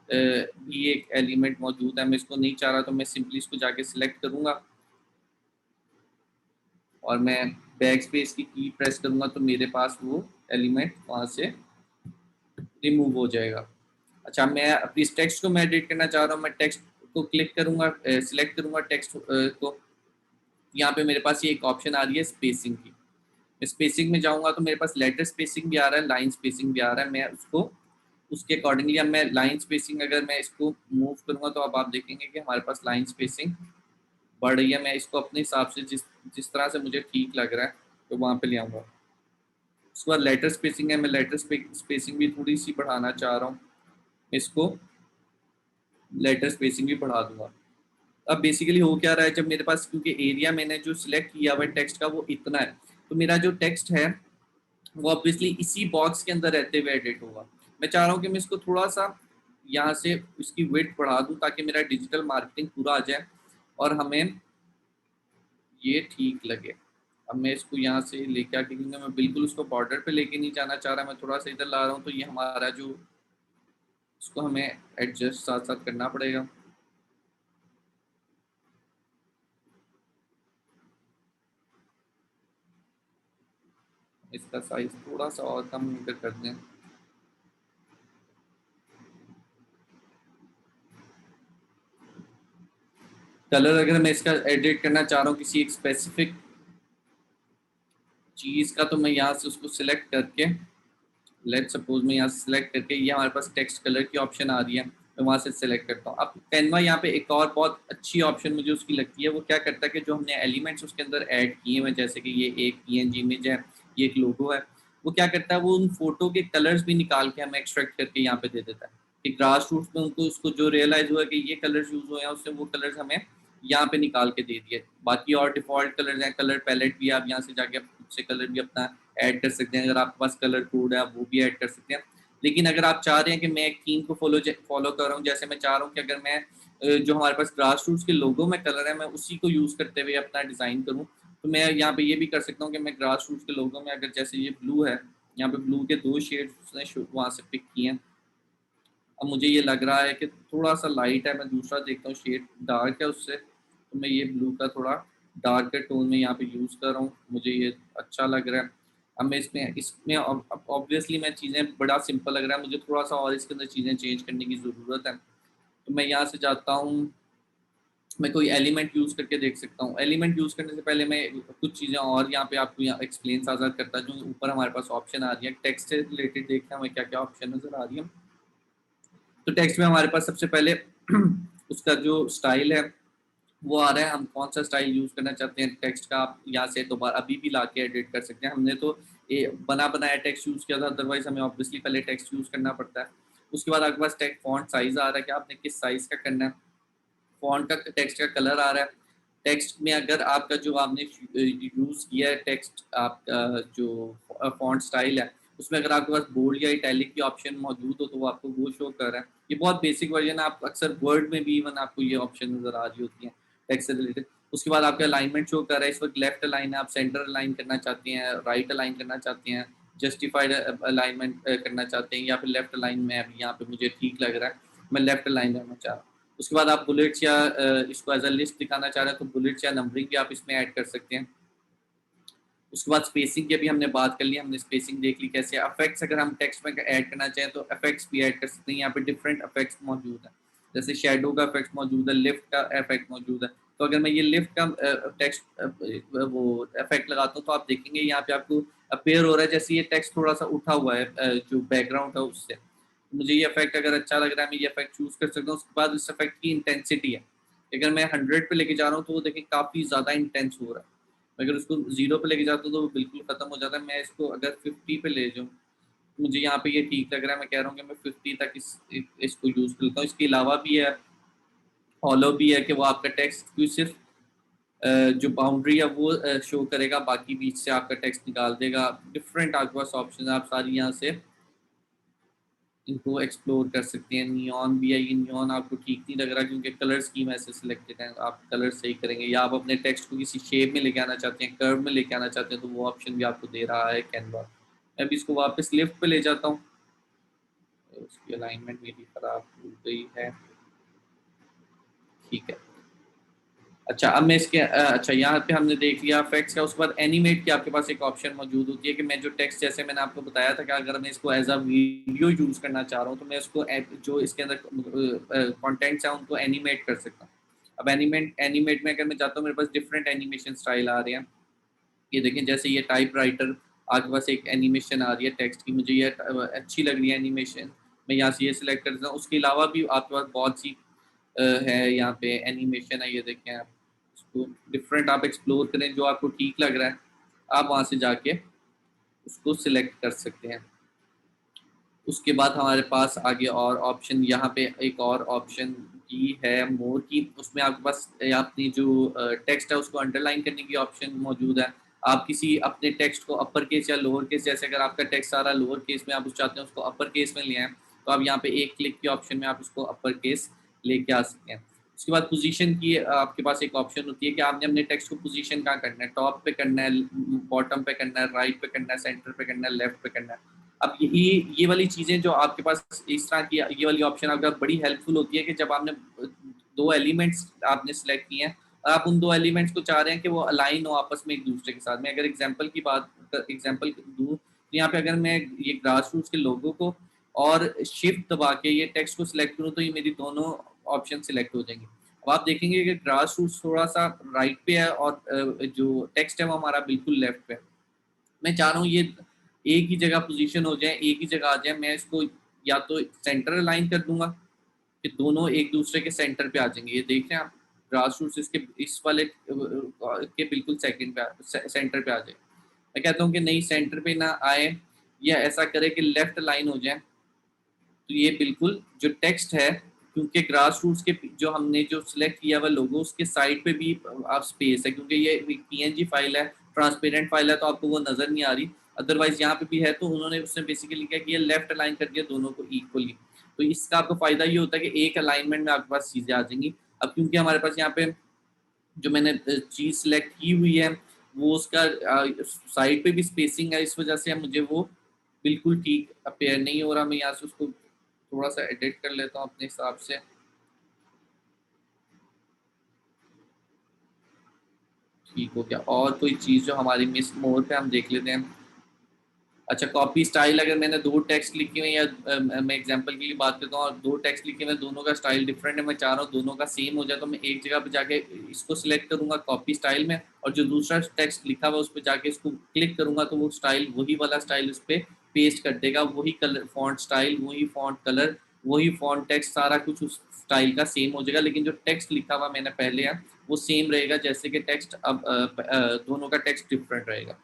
ये एक एलिमेंट मौजूद है, मैं इसको नहीं चाह रहा, तो मैं सिंपली इसको जाके सिलेक्ट करूँगा और मैं बैक स्पेस की प्रेस करूँगा, तो मेरे पास वो एलिमेंट वहाँ से रिमूव हो जाएगा। अच्छा, मैं अपनी इस टेक्स्ट को मैं एडिट करना चाह रहा हूँ, मैं टेक्स्ट को क्लिक करूँगा, सिलेक्ट करूँगा टेक्स्ट को, यहाँ पे मेरे पास ये एक ऑप्शन आ रही है स्पेसिंग की। मैं स्पेसिंग में जाऊँगा तो मेरे पास लेटर स्पेसिंग भी आ रहा है, लाइन स्पेसिंग भी आ रहा है। मैं उसको उसके अकॉर्डिंगली, अब मैं लाइन स्पेसिंग अगर मैं इसको मूव करूँगा तो अब आप देखेंगे कि हमारे पास लाइन स्पेसिंग बढ़ रही है। मैं इसको अपने हिसाब से जिस जिस तरह से मुझे ठीक लग रहा है तो वहाँ पे ले आऊँगा। उसके बाद लेटर स्पेसिंग है, मैं लेटर स्पेसिंग भी थोड़ी सी बढ़ाना चाह रहा हूँ, इसको लेटर स्पेसिंग भी बढ़ा दूंगा। अब बेसिकली हो क्या रहा है, जब मेरे पास क्योंकि एरिया मैंने जो सिलेक्ट किया हुआ है टेक्स्ट का वो इतना है, तो मेरा जो टेक्स्ट है वो ऑब्वियसली इसी बॉक्स के अंदर रहते हुए एडिट होगा। मैं चाह रहा हूँ कि मैं इसको थोड़ा सा यहाँ से इसकी विड्थ बढ़ा दूँ ताकि मेरा डिजिटल मार्केटिंग पूरा आ जाए और हमें ये ठीक लगे। अब मैं इसको यहाँ से लेके आके, क्योंकि मैं बिल्कुल उसको बॉर्डर पे लेके नहीं जाना चाह रहा, मैं थोड़ा सा इधर ला रहा हूँ, तो ये हमारा जो इसको हमें एडजस्ट साथ साथ करना पड़ेगा। इसका साइज थोड़ा सा और कम कर दें। कलर अगर मैं इसका एडिट करना चाह रहा हूँ किसी एक स्पेसिफिक चीज़ का, तो मैं यहाँ से उसको सिलेक्ट करके, लेट सपोज मैं यहाँ से सिलेक्ट करके, ये हमारे पास टेक्स्ट कलर की ऑप्शन आ रही है, मैं वहाँ से सिलेक्ट करता हूँ। अब कैनवा यहाँ पे एक और बहुत अच्छी ऑप्शन मुझे उसकी लगती है, वो क्या करता है कि जो हमने एलिमेंट्स उसके अंदर ऐड किए हुए, जैसे कि ये एक पीएनजी इमेज है, ये एक लोगो है, वो क्या करता है, वो उन फोटो के कलर्स भी निकाल के हमें एक्सट्रैक्ट करके यहाँ पे दे देता है कि ग्रास रूट्स में उनको उसको जो रियलाइज हुआ कि ये कलर्स यूज हुए हैं, उससे वो कलर्स हमें यहाँ पे निकाल के दे दिए। बाकी और डिफॉल्ट कलर्स हैं, कलर पैलेट भी, आप यहाँ से जाके आप खुद से कलर भी अपना ऐड कर सकते हैं, अगर आपके पास कलर कोड है आप वो भी ऐड कर सकते हैं। लेकिन अगर आप चाह रहे हैं कि मैं एक थीम को फॉलो कर रहा हूँ, जैसे मैं चाह रहा हूँ कि अगर मैं जो हमारे पास ग्रास रूट्स के लोगों में कलर है मैं उसी को यूज़ करते हुए अपना डिज़ाइन करूँ, तो मैं यहाँ पे ये भी कर सकता हूँ कि मैं ग्रास रूट्स के लोगों में, अगर जैसे ये ब्लू है, यहाँ पे ब्लू के 2 शेड्स उसने वहाँ से पिक किए हैं। अब मुझे ये लग रहा है कि थोड़ा सा लाइट है, मैं दूसरा देखता हूँ शेड डार्क है उससे, तो मैं ये ब्लू का थोड़ा डार्कर टोन में यहाँ पे यूज़ कर रहा हूँ, मुझे ये अच्छा लग रहा है। अब मैं इसमें ऑब्वियसली मैं चीज़ें बड़ा सिंपल लग रहा है, मुझे थोड़ा सा और इसके अंदर चीज़ें चेंज करने की ज़रूरत है, तो मैं यहाँ से जाता हूँ, मैं कोई एलिमेंट यूज़ करके देख सकता हूँ। एलिमेंट यूज़ करने से पहले मैं कुछ चीज़ें और यहाँ पे आपको यहाँ एक्सप्लेन साझा करता, जो ऊपर हमारे पास ऑप्शन आ रही है टेक्स्ट से रिलेटेड, देखते हैं हमें क्या क्या ऑप्शन नज़र आ रही है। तो टेक्स्ट में हमारे पास सबसे पहले उसका जो स्टाइल है वो आ रहा है, हम कौन सा स्टाइल यूज़ करना चाहते हैं टेक्स्ट का, आप यहाँ से दोबारा अभी भी ला के एडिट कर सकते हैं। हमने तो ये बना बनाया टेक्स्ट यूज़ किया था, अदरवाइज हमें ऑब्वियसली पहले टेक्स्ट यूज़ करना पड़ता है। उसके बाद आपके पास टेक्स्ट फॉन्ट साइज़ आ रहा है कि आपने किस साइज़ का करना है, फॉन्ट का टेक्स्ट का कलर आ रहा है, टेक्स्ट में अगर आपका जो आपने यूज़ किया है टेक्स्ट आपका जो फॉन्ट स्टाइल है, उसमें अगर आपके पास बोल्ड या इटैलिक की ऑप्शन मौजूद हो तो वो आपको वो शो कर रहा है। ये बहुत बेसिक वर्जन है, आप अक्सर वर्ड में भी इवन आपको ये ऑप्शन नज़र आ रही होती हैं टेक्स्ट से रिलेटेड। उसके बाद आपका अलाइनमेंट शो कर रहा है, इस वक्त लेफ्ट अलाइन है, आप सेंटर अलाइन करना चाहते हैं, राइट अलाइन करना चाहते हैं, जस्टिफाइड अलाइनमेंट करना चाहते हैं, या फिर लेफ्ट अलाइन में अभी यहाँ पे मुझे ठीक लग रहा है, मैं लेफ्ट अलाइन रहना चाह रहा हूँ। उसके बाद आप बुलेट्स या इसको एज अ लिस्ट दिखाना चाह रहे हैं तो बुलेट्स या नंबरिंग भी आप इसमें ऐड कर सकते हैं। उसके बाद स्पेसिंग की अभी हमने बात कर ली, हमने स्पेसिंग देख ली कैसे। अफेक्ट्स अगर हम टेक्स्ट में ऐड करना चाहें तो इफेक्ट्स भी ऐड कर सकते हैं, यहाँ पे डिफरेंट इफेक्ट्स मौजूद है, जैसे शेडो का इफेक्ट मौजूद है, लिफ्ट का इफेक्ट मौजूद है। तो अगर मैं ये लिफ्ट का टेक्स्ट वो इफेक्ट लगाता हूँ तो आप देखेंगे यहाँ पे आपको अपेयर हो रहा है जैसे ये टेक्स्ट थोड़ा सा उठा हुआ है जो बैकग्राउंड है उससे। मुझे ये इफेक्ट अगर अच्छा लग रहा है, मैं ये इफेक्ट चूज कर सकता हूँ। उसके बाद इस इफेक्ट की इंटेंसिटी है, अगर मैं 100 पे लेके जा रहा हूँ तो वो देखिए काफ़ी ज़्यादा इंटेंस हो रहा है। अगर उसको 0 पे लेके जाता हूँ तो वो बिल्कुल ख़त्म हो जाता है। मैं इसको अगर 50 पे ले जाऊँ, मुझे यहाँ पे ये ठीक लग रहा है, मैं कह रहा हूँ कि मैं 50 तक इसको यूज़ करता हूँ। इसके अलावा भी है, हॉलो भी है कि वो आपका टेक्स्ट की सिर्फ जो बाउंड्री है वो शो करेगा, बाकी बीच से आपका टेक्स्ट निकाल देगा। डिफरेंट आपके पास ऑप्शन है, आप सारी यहाँ से इनको एक्सप्लोर कर सकते हैं। नियॉन भी है, ये नियॉन आपको ठीक नहीं लग रहा क्योंकि कलर स्कीम ऐसे सिलेक्टेड है, आप कलर सही करेंगे। या आप अपने टेक्स्ट को किसी शेप में लेके आना चाहते हैं, कर्व में लेके आना चाहते हैं, तो वो ऑप्शन भी आपको दे रहा है कैनवा। मैं भी इसको वापस लिफ्ट पे ले जाता हूँ, उसकी अलाइनमेंट मेरी खराब हो गई है, ठीक है। अच्छा अब मैं इसके अच्छा यहाँ पे हमने देख लिया इफेक्ट्स का। उसके बाद एनिमेट की आपके पास एक ऑप्शन मौजूद होती है कि मैं जो टेक्स्ट, जैसे मैंने आपको बताया था कि अगर मैं इसको एज अ वीडियो यूज करना चाह रहा हूँ तो मैं उसको जो इसके अंदर कंटेंट्स हैं उनको एनिमेट कर सकता हूँ। अब एनिमेट में अगर मैं चाहता हूँ, मेरे पास डिफरेंट एनिमेशन स्टाइल आ रहे हैं। ये देखें, जैसे ये टाइप राइटर आपके पास एक एनिमेशन आ रही है टेक्स्ट की, मुझे ये अच्छी लग रही है एनिमेशन, मैं यहाँ से ये सिलेक्ट कर देता हूँ। उसके अलावा भी आपके पास बहुत सी है यहाँ पे एनिमेशन है, ये देखें आप उसको डिफरेंट आप एक्सप्लोर करें, जो आपको ठीक लग रहा है आप वहाँ से जाके उसको सिलेक्ट कर सकते हैं। उसके बाद हमारे पास आगे और ऑप्शन, यहाँ पे एक और ऑप्शन की है मोर की, उसमें आपके पास अपनी जो टेक्स्ट है उसको अंडरलाइन करने की ऑप्शन मौजूद है। आप किसी अपने टेक्स्ट को अपर केस या लोअर केस, जैसे अगर आपका टेक्स्ट सारा लोअर केस में आप उस चाहते हैं उसको अपर केस में ले आए, तो आप यहाँ पे एक क्लिक के ऑप्शन में आप उसको अपर केस लेके आ सकते हैं। उसके बाद पोजीशन की आपके पास एक ऑप्शन होती है कि आपने अपने टेक्स्ट को पोजीशन कहाँ करना है, टॉप पे करना है, बॉटम पे करना है, राइट पे करना है, सेंटर पे करना है, लेफ्ट पे करना है। अब ये वाली चीज़ें जो आपके पास इस तरह की ये वाली ऑप्शन आपका बड़ी हेल्पफुल होती है कि जब आपने दो एलिमेंट्स आपने सेलेक्ट किए हैं और आप उन दो एलिमेंट्स को चाह रहे हैं कि वो अलाइन हो आपस में एक दूसरे के साथ। मैं अगर एग्जांपल दूँ तो यहाँ पे अगर मैं ये ग्रास रूट्स के लोगों को और शिफ्ट दबा के ये टेक्स्ट को सिलेक्ट करूँ तो ये मेरी दोनों ऑप्शन सिलेक्ट हो जाएंगे। अब आप देखेंगे कि ग्रास रूट्स थोड़ा सा राइट पे है और जो टेक्स्ट है वो हमारा बिल्कुल लेफ्ट पे है। मैं चाह रहा हूँ ये एक ही जगह पोजीशन हो जाए, एक ही जगह आ जाए। मैं इसको या तो सेंटर अलाइन कर दूंगा कि दोनों एक दूसरे के सेंटर पे आ जाएंगे। ये देख रहे हैं आप, ग्रास रूट्स इसके इस वाले के बिल्कुल सेकंड पे सेंटर पे आ जाए। मैं कहता हूँ कि नहीं, सेंटर पे ना आए, या ऐसा करे कि लेफ्ट लाइन हो जाए, तो ये बिल्कुल जो टेक्स्ट है, क्योंकि ग्रास रूट्स के जो हमने जो सिलेक्ट किया हुआ लोगो उसके साइड पे भी आप स्पेस है, क्योंकि ये पीएनजी फाइल है, ट्रांसपेरेंट फाइल है, तो आपको वो नज़र नहीं आ रही। अदरवाइज यहाँ पे भी है, तो उन्होंने उसने बेसिकली क्या किया, लेफ्ट अलाइन कर दिया दोनों को इक्वली। तो इसका आपको फायदा ये होता है कि एक अलाइनमेंट में आपके पास चीज़ें आ जाएंगी। अब क्योंकि हमारे पास यहाँ पे जो मैंने चीज़ सेलेक्ट की हुई है वो उसका साइड पे भी स्पेसिंग है, इस वजह से मुझे वो बिल्कुल ठीक अपेयर नहीं हो रहा। मैं यहाँ से उसको थोड़ा सा एडिट कर लेता हूँ अपने हिसाब से, ठीक हो गया। और कोई चीज़ जो हमारी मिस मोर पे हम देख लेते हैं। अच्छा, कॉपी स्टाइल, अगर मैंने दो टेक्स्ट लिखे हुए, या मैं एग्जांपल के लिए बात करता हूँ और दो टेक्स्ट लिखे हुए, दोनों का स्टाइल डिफरेंट है, मैं चाह रहा हूँ दोनों का सेम हो जाए, तो मैं एक जगह पे जाके इसको सिलेक्ट करूंगा कॉपी स्टाइल में, और जो दूसरा टेक्स्ट लिखा हुआ उस पर जाके इसको क्लिक करूंगा तो वो स्टाइल, वही वाला स्टाइल उस पर पेस्ट कर देगा, वही कलर फॉन्ट स्टाइल, वही फॉन्ट कलर, वही फॉन्ट टेक्स्ट, सारा कुछ उस स्टाइल का सेम हो जाएगा। लेकिन जो टेक्स्ट लिखा हुआ मैंने पहले है वो सेम रहेगा, जैसे कि टेक्स्ट अब दोनों का टेक्स्ट डिफरेंट रहेगा।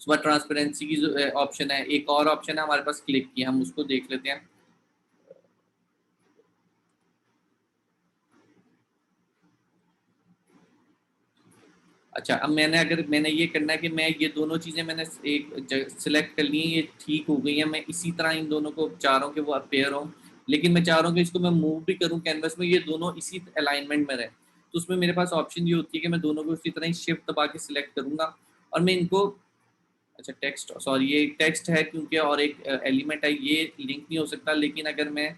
उसके बाद ट्रांसपेरेंसी की जो ऑप्शन है, एक और ऑप्शन है हमारे पास क्लिक की, हम उसको देख लेते हैं। अच्छा, अब मैंने ये करना है कि मैं ये दोनों चीज़ें मैंने एक सिलेक्ट कर ली हैं, ये ठीक हो गई हैं, मैं इसी तरह इन दोनों को चाह रहा हूँ कि वो अपेयर हों, लेकिन मैं चाह रहा हूँ कि इसको मैं मूव भी करूँ कैनवस में, ये दोनों इसी अलाइनमेंट में रहें। तो उसमें मेरे पास ऑप्शन ये होती है कि मैं दोनों को उसी तरह ही शिफ्ट दबा के सिलेक्ट करूँगा और मैं इनको, अच्छा टेक्स्ट, सॉरी ये टेक्स्ट है क्योंकि और एक एलिमेंट है, ये लिंक नहीं हो सकता, लेकिन अगर मैं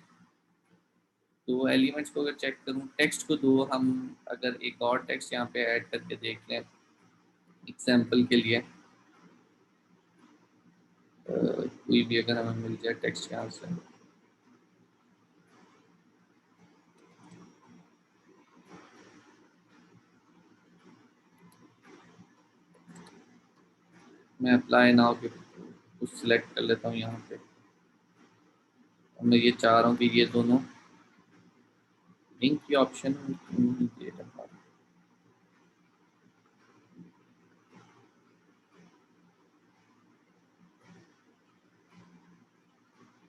दो एलिमेंट्स को अगर चेक करूँ, टेक्स्ट को दो, हम अगर एक और टेक्स्ट यहाँ पे ऐड करके देख लें एग्जाम्पल के लिए, कोई भी अगर हमें मिल जाए टेक्स्ट यहाँ से, मैं अप्लाई नाउ के कुछ सिलेक्ट कर लेता हूँ यहाँ पे, और मैं ये चाह रहा हूँ कि ये दोनों लिंक की ऑप्शन दे रहा,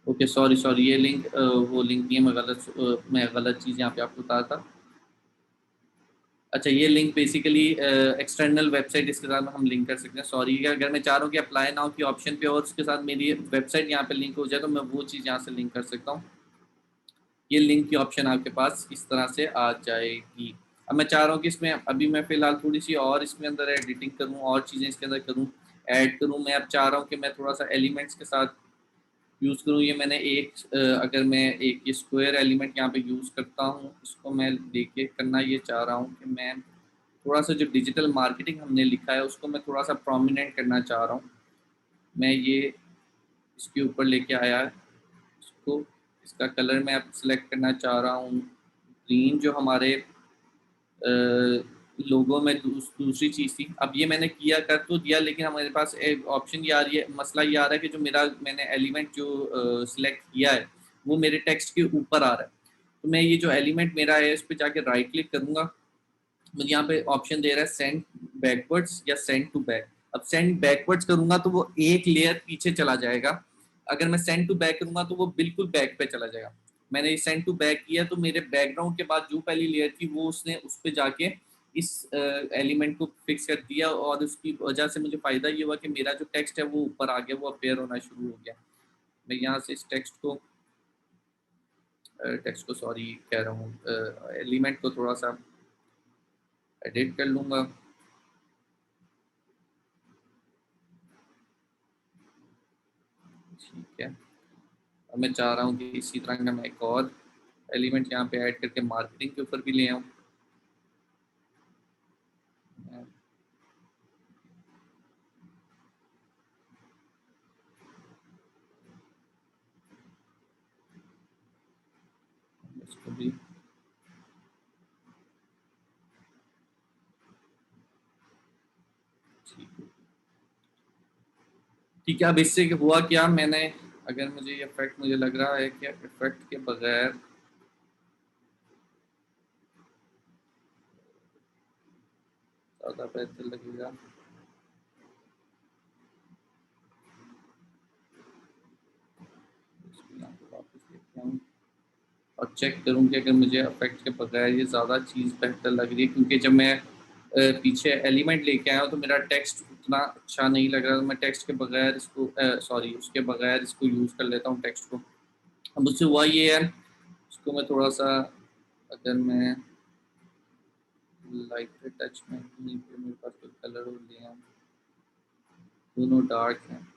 ओके सॉरी सॉरी, ये लिंक वो लिंक नहीं है, मैं गलत चीज़ यहाँ पे आपको बता था। अच्छा, ये लिंक बेसिकली एक्सटर्नल वेबसाइट इसके साथ हम लिंक कर सकते हैं, सॉरी। अगर मैं चाह रहा हूँ कि अप्लाई नाउ की ऑप्शन पे और उसके साथ मेरी वेबसाइट यहाँ पे लिंक हो जाए तो मैं वो चीज़ यहाँ से लिंक कर सकता हूँ। ये लिंक की ऑप्शन आपके पास इस तरह से आ जाएगी। अब मैं चाह रहा हूँ कि इसमें अभी मैं फ़िलहाल थोड़ी सी और इसमें अंदर एडिटिंग करूँ और चीज़ें इसके अंदर करूँ, ऐड करूँ। मैं अब चाह रहा हूँ कि मैं थोड़ा सा एलिमेंट्स के साथ यूज़ करूँ। ये मैंने अगर मैं एक ये स्क्वायर एलिमेंट यहाँ पे यूज़ करता हूँ, इसको मैं लेके करना ये चाह रहा हूँ कि मैं थोड़ा सा जो डिजिटल मार्केटिंग हमने लिखा है उसको मैं थोड़ा सा प्रोमिनेंट करना चाह रहा हूँ। मैं ये इसके ऊपर लेके आया है इसको, इसका कलर मैं अब सिलेक्ट करना चाह रहा हूँ ग्रीन, जो हमारे लोगो में दूसरी चीज़ थी। अब ये मैंने किया कर तो दिया, लेकिन हमारे पास एक ऑप्शन ये आ रही है, मसला ये आ रहा है कि जो मैंने एलिमेंट जो सिलेक्ट किया है वो मेरे टेक्स्ट के ऊपर आ रहा है। तो मैं ये जो एलिमेंट मेरा है इस पर जाके राइट क्लिक करूँगा, मुझे यहाँ पे ऑप्शन दे रहा है सेंड बैकवर्ड्स या सेंड टू बैक। अब सेंड बैकवर्ड्स करूंगा तो वो एक लेयर पीछे चला जाएगा, अगर मैं सेंड टू बैक करूंगा तो वो बिल्कुल बैक पे चला जाएगा। मैंने सेंड टू बैक किया तो मेरे बैकग्राउंड के बाद जो पहली लेयर थी वो उसने उस पर जाके इस एलिमेंट को फिक्स कर दिया, और उसकी वजह से मुझे फायदा ये हुआ कि मेरा जो टेक्स्ट है वो ऊपर आ गया, वो अपेयर होना शुरू हो गया। मैं यहाँ से इस टेक्स्ट को सॉरी कह रहा हूँ, एलिमेंट को थोड़ा सा एडिट कर लूँगा। ठीक है, अब मैं चाह रहा हूँ कि इसी तरह का मैं एक और एलिमेंट यहाँ पे ऐड करके मार्केटिंग के ऊपर भी ले आऊँ। इसको भी ठीक है। अब इससे हुआ क्या, मैंने अगर मुझे ये इफेक्ट मुझे लग रहा है कि इफेक्ट के बगैर ज़्यादा बेहतर लगेगा। इसको यहाँ पे वापस लेके आऊँ और चेक करूँ कि अगर मुझे इफेक्ट के बगैर ये ज़्यादा चीज़ बेहतर लग रही है, क्योंकि जब मैं पीछे एलिमेंट लेके आया हूँ तो मेरा टेक्स्ट उतना अच्छा नहीं लग रहा, तो मैं टेक्स्ट के बगैर इसको सॉरी उसके बगैर इसको यूज़ कर लेता हूँ टेक्स्ट को। अब उससे हुआ ये है, इसको मैं थोड़ा सा, अगर मैं लाइट टच में नहीं पे मेरे पास कोई कलर और ले आऊँ, दोनों डार्क हैं।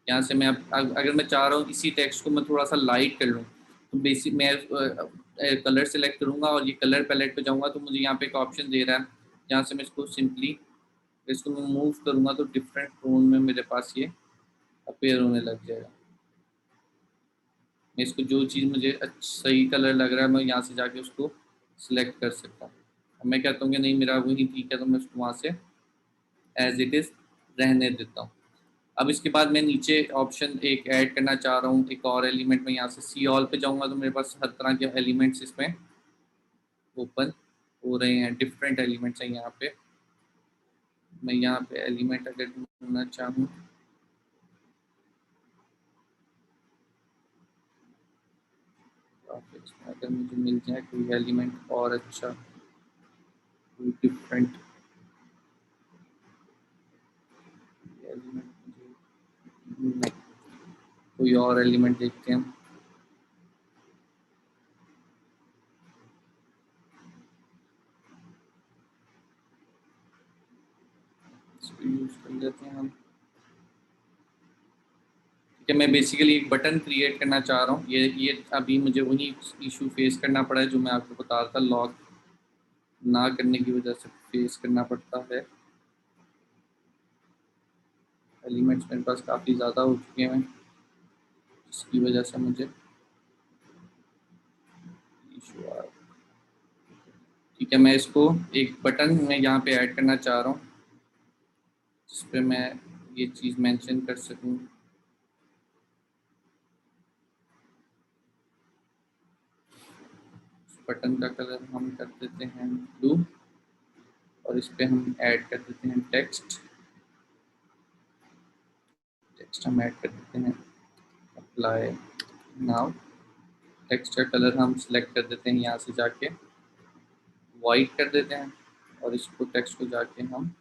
यहाँ से मैं अगर मैं चाह रहा हूँ इसी टेक्स्ट को मैं थोड़ा सा लाइट कर लूँ, तो बेसिक मैं कलर सेलेक्ट करूँगा और ये कलर पैलेट पे जाऊँगा तो मुझे यहाँ पे एक ऑप्शन दे रहा है जहाँ से मैं इसको सिंपली इसको मैं मूव करूँगा तो डिफरेंट टोन में मेरे पास ये अपेयर होने लग जाएगा। मैं इसको जो चीज़ मुझे सही कलर लग रहा है मैं यहाँ से जाके उसको सिलेक्ट कर सकता हूँ। मैं कहता हूँ कि नहीं मेरा वही ठीक है, तो मैं उसको वहाँ से एज इट इज़ रहने देता हूँ। अब इसके बाद मैं नीचे ऑप्शन एक ऐड करना चाह रहा हूँ, एक और एलिमेंट में यहाँ से सी ऑल पे जाऊँगा तो मेरे पास हर तरह के एलिमेंट्स इसमें ओपन हो रहे हैं, डिफरेंट एलिमेंट्स हैं यहाँ पे। मैं यहाँ पे एलिमेंट अगर ढूंढना चाहूँ, ग्राफिक्स में अगर मुझे मिल जाए कोई एलिमेंट और अच्छा, डिफरेंट एलिमेंट, नहीं कोई और एलिमेंट देखते हैं। इसको यूज कर लेते हैं हम। कि मैं बेसिकली एक बटन क्रिएट करना चाह रहा हूँ। ये अभी मुझे वही इशू फेस करना पड़ा है जो मैं आपको बता रहा था, लॉग ना करने की वजह से फेस करना पड़ता है। एलिमेंट्स मेरे पास काफ़ी ज़्यादा हो चुके हैं जिसकी वजह से मुझे इशू आ रहा है। ठीक है, मैं इसको एक बटन में यहाँ पे ऐड करना चाह रहा हूँ जिस पे मैं ये चीज़ मेंशन कर सकूँ। बटन का कलर हम कर देते हैं ब्लू और इस पे हम ऐड कर देते हैं टेक्स्ट। टेक्स्ट हम ऐड कर देते हैं अप्लाई नाउ। टेक्स्ट का कलर हम सिलेक्ट कर देते हैं, यहाँ से जाके वाइट कर देते हैं और इसको टेक्स्ट को जाके हम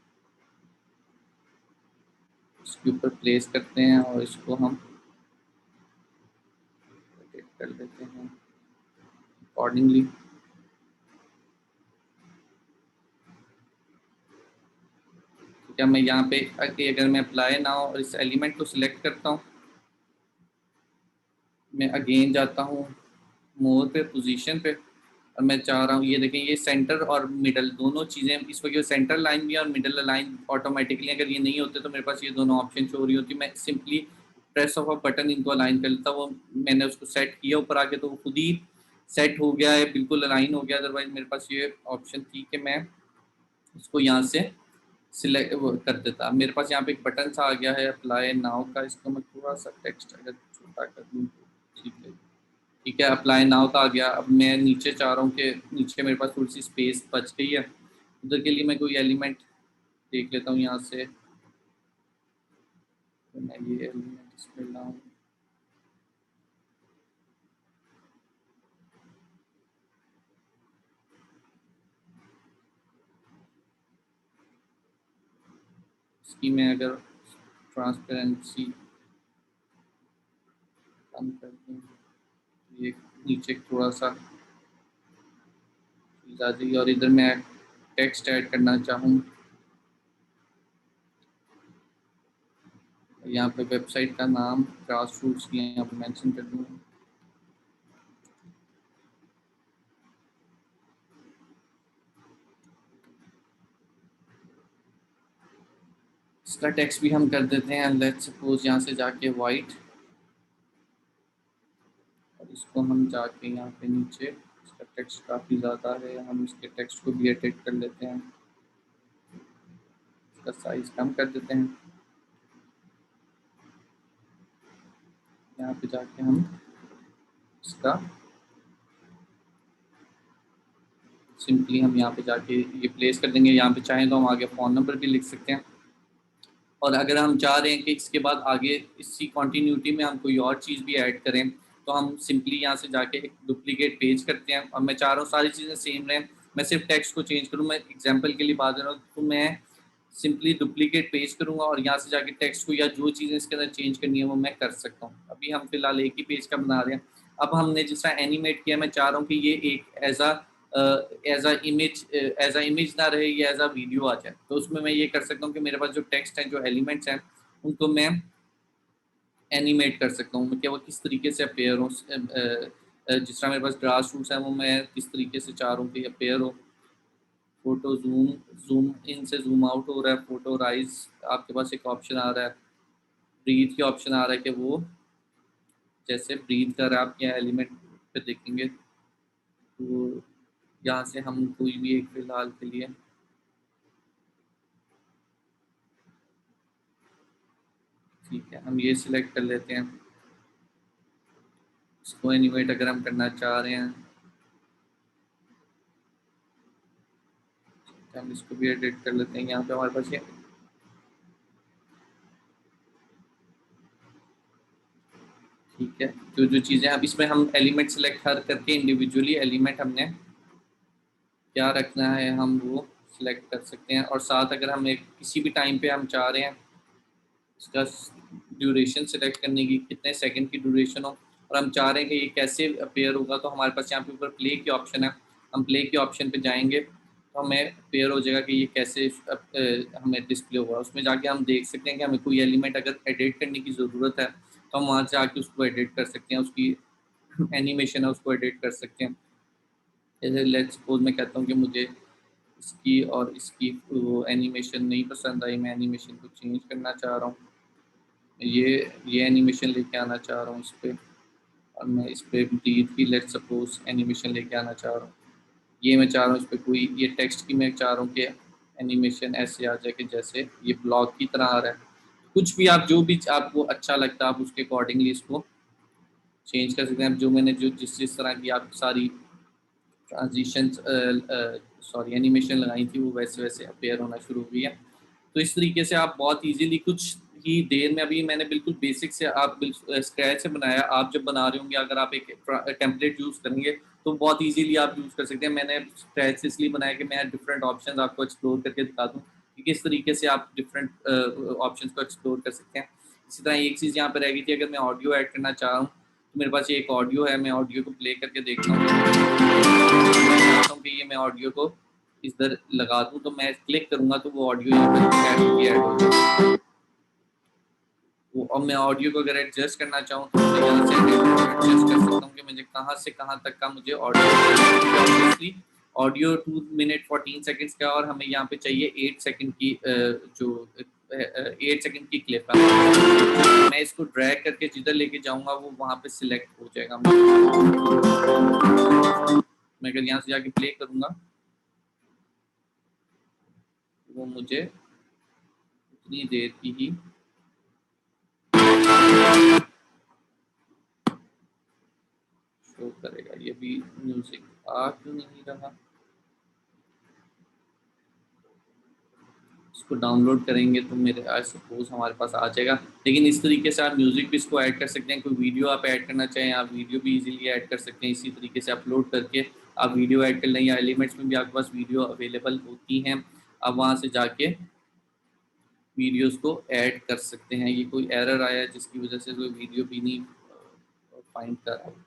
इसके ऊपर प्लेस करते हैं और इसको हम रोटेट कर देते हैं अकॉर्डिंगली। क्या मैं यहाँ पे अगर मैं अप्लाई नाउ और इस एलिमेंट को सिलेक्ट करता हूँ, मैं अगेन जाता हूँ मोर पे, पोजीशन पे, और मैं चाह रहा हूँ ये देखें ये सेंटर और मिडल दोनों चीज़ें इस वक्त सेंटर लाइन भी और मिडल लाइन ऑटोमेटिकली अगर ये नहीं होते तो मेरे पास ये दोनों ऑप्शन शो हो रही होती। मैं simply press of a button इनको अलाइन कर लेता। वो मैंने उसको सेट किया ऊपर आके तो वो खुद ही सेट हो गया है, बिल्कुल अलाइन हो गया। अदरवाइज मेरे पास ये ऑप्शन थी कि मैं इसको यहाँ से सिलेक्ट कर देता। मेरे पास यहाँ पे एक बटन सा आ गया है अप्लाई नाउ का, इसको मैं थोड़ा सा टेक्स्ट अगर छोटा कर दूँ तो ठीक है। ठीक है, अप्लाई नाउ का आ गया। अब मैं नीचे चाह रहा हूँ कि नीचे मेरे पास थोड़ी सी स्पेस बच गई है, उधर के लिए मैं कोई एलिमेंट देख लेता हूँ यहाँ से। तो मैं ये एलिमेंट इसमें लाऊँ, इसकी मैं अगर ट्रांसपेरेंसी कम कर दूँ, ये नीचे थोड़ा सा चीज़ आ जाएगी। और इधर मैं टेक्स्ट ऐड करना चाहूँ, यहाँ पे वेबसाइट का नाम ग्रास रूट्स की यहाँ पे मेंशन कर दूँ। इसका टेक्स्ट भी हम कर देते हैं लेट्स सपोज यहाँ से जाके वाइट, और इसको हम जाके यहाँ पे नीचे इसका टेक्स्ट काफ़ी ज़्यादा है, हम इसके टेक्स्ट को भी एडिट कर लेते हैं, इसका साइज कम कर देते हैं। यहाँ पे जाके हम इसका सिंपली हम यहाँ पे जाके ये प्लेस कर देंगे। यहाँ पे चाहें तो हम आगे फ़ोन नंबर भी लिख सकते हैं। और अगर हम चाह रहे हैं कि इसके बाद आगे इसी कॉन्टीन्यूटी में हम कोई और चीज़ भी ऐड करें तो हम सिंपली यहाँ से जाके एक डुप्लीकेट पेज करते हैं। और मैं चाह रहा हूँ सारी चीज़ें सेम रहें, मैं सिर्फ टेक्स्ट को चेंज करूँ। मैं एग्जांपल के लिए बात कर रहा हूँ, तो मैं सिंपली डुप्लीकेट पेज करूँगा और यहाँ से जाके टेक्स्ट को या जो चीज़ें इसके अंदर चेंज करनी है वो मैं कर सकता हूँ। अभी हम फिलहाल एक ही पेज का बना रहे हैं। अब हमने जिस तरह एनिमेट किया, मैं चाह रहा हूँ कि ये एक एज अ इमेज ना रहे, ये एज अ वीडियो आ जाए। तो उसमें मैं ये कर सकता हूँ कि मेरे पास जो टेक्स्ट है, जो एलिमेंट्स हैं, उनको मैं एनिमेट कर सकता हूँ कि वो किस तरीके से अपेयर हो। जिस तरह मेरे पास ग्रास रूट्स हैं वो मैं किस तरीके से चाह रहा हूँ कि अपेयर हो। फोटो जूम जूम इन से जूम आउट हो रहा है, फोटो राइज आपके पास एक ऑप्शन आ रहा है, ब्रीथ की ऑप्शन आ रहा है कि वो जैसे ब्रीथ कर रहा है। आप यहाँ एलिमेंट पे देखेंगे तो यहाँ से हम कोई भी एक फिलहाल के लिए ठीक है हम ये सिलेक्ट कर लेते हैं। इसको एनिमेट अगर हम करना चाह रहे हैं तो हम इसको भी एडिट कर लेते हैं। यहाँ पे हमारे पास ये ठीक है, जो जो चीज़ें अब इसमें हम एलिमेंट सेलेक्ट हर करके इंडिविजुअली एलिमेंट हमने क्या रखना है हम वो सिलेक्ट कर सकते हैं। और साथ अगर हम किसी भी टाइम पे हम चाह रहे हैं इसका ड्यूरेशन सिलेक्ट करने की, कितने सेकंड की ड्यूरेशन हो, और हम चाह रहे हैं कि ये कैसे अपेयर होगा, तो हमारे पास यहाँ पे ऊपर प्ले की ऑप्शन है। हम प्ले के ऑप्शन पे जाएंगे तो हमें अपेयर हो जाएगा कि ये कैसे हमें डिस्प्ले होगा। उसमें जाके हम देख सकते हैं कि हमें कोई एलिमेंट अगर एडिट करने की ज़रूरत है तो हम वहाँ से आके उसको एडिट कर सकते हैं, उसकी एनिमेशन है उसको एडिट कर सकते हैं। जैसे लेट्स सपोज मैं कहता हूँ कि मुझे इसकी और इसकी वो एनिमेशन नहीं पसंद आई, मैं एनिमेशन को चेंज करना चाह रहा हूँ, ये एनिमेशन लेके आना चाह रहा हूँ इस पर, और मैं इस पर ब्रीथ की लेट्स सपोज एनिमेशन लेके आना चाह रहा हूँ। ये मैं चाह रहा हूँ इस पर कोई ये टेक्स्ट की मैं चाह रहा हूँ कि एनिमेशन ऐसे आ जाए कि जैसे ये ब्लॉग की तरह आ रहा है। कुछ भी आप जो भी आपको अच्छा लगता है आप उसके अकॉर्डिंगली इसको चेंज कर सकते हैं। अब जो मैंने जो जिस तरह की आप सारी ट्रांजिशन सॉरी एनिमेशन लगाई थी वो वैसे वैसे अपेयर होना शुरू हो गई है। तो इस तरीके से आप बहुत इजीली कुछ ही देर में, अभी मैंने बिल्कुल बेसिक से आप स्क्रैच से बनाया, आप जब बना रहे होंगे अगर आप एक टेम्पलेट यूज़ करेंगे तो बहुत इजीली आप यूज़ कर सकते हैं। मैंने स्क्रैच से इसलिए बनाया कि मैं डिफरेंट ऑप्शंस आपको एक्सप्लोर करके दिखा दूँ कि किस तरीके से आप डिफरेंट ऑप्शंस को एक्सप्लोर कर सकते हैं। इसी तरह एक चीज़ यहाँ पर रह गई थी, अगर मैं ऑडियो ऐड करना चाह रहा हूँ तो मेरे पास ये एक ऑडियो है, मैं ऑडियो को प्ले करके देखता हूँ, मैं चाहता हूँ कि ये मैं ऑडियो को इधर लगा दूँ, तो मैं क्लिक करूँगा तो वो ऑडियो यहाँ पर ऐड हो जाएगा। और मैं ऑडियो को अगर एडजस्ट करना चाहूँ तो मैं यहाँ से एडजस्ट कर सकता हूँ कि मुझे कहाँ से कहाँ तक का मुझे ऑडियो, ऑडियो 2 मिनट 14 सेकंड्स का, और हमें यहाँ पे चाहिए 8 सेकंड की जो 8 सेकंड की क्लिप है। मैं इसको ड्रैग करके जिधर लेके जाऊँगा वो वहाँ पे सिलेक्ट हो जाएगा। मैं अगर यहाँ से जाके प्ले करूँगा वो मुझे उतनी देर की ही शो करेगा। ये भी म्यूजिक आ क्यों नहीं रहा, इसको डाउनलोड करेंगे तो मेरे आई सपोज हमारे पास आ जाएगा। लेकिन इस तरीके से आप म्यूजिक भी इसको ऐड कर सकते हैं, कोई वीडियो आप ऐड करना चाहें आप वीडियो भी इजीली ऐड कर सकते हैं। इसी तरीके से अपलोड करके आप वीडियो ऐड कर लें, या एलिमेंट्स में भी आपके पास वीडियो अवेलेबल होती हैं, आप वहाँ से जाके वीडियोस को ऐड कर सकते हैं। ये कोई एरर आया है जिसकी वजह से कोई वीडियो भी नहीं फाइंड कर रहा है।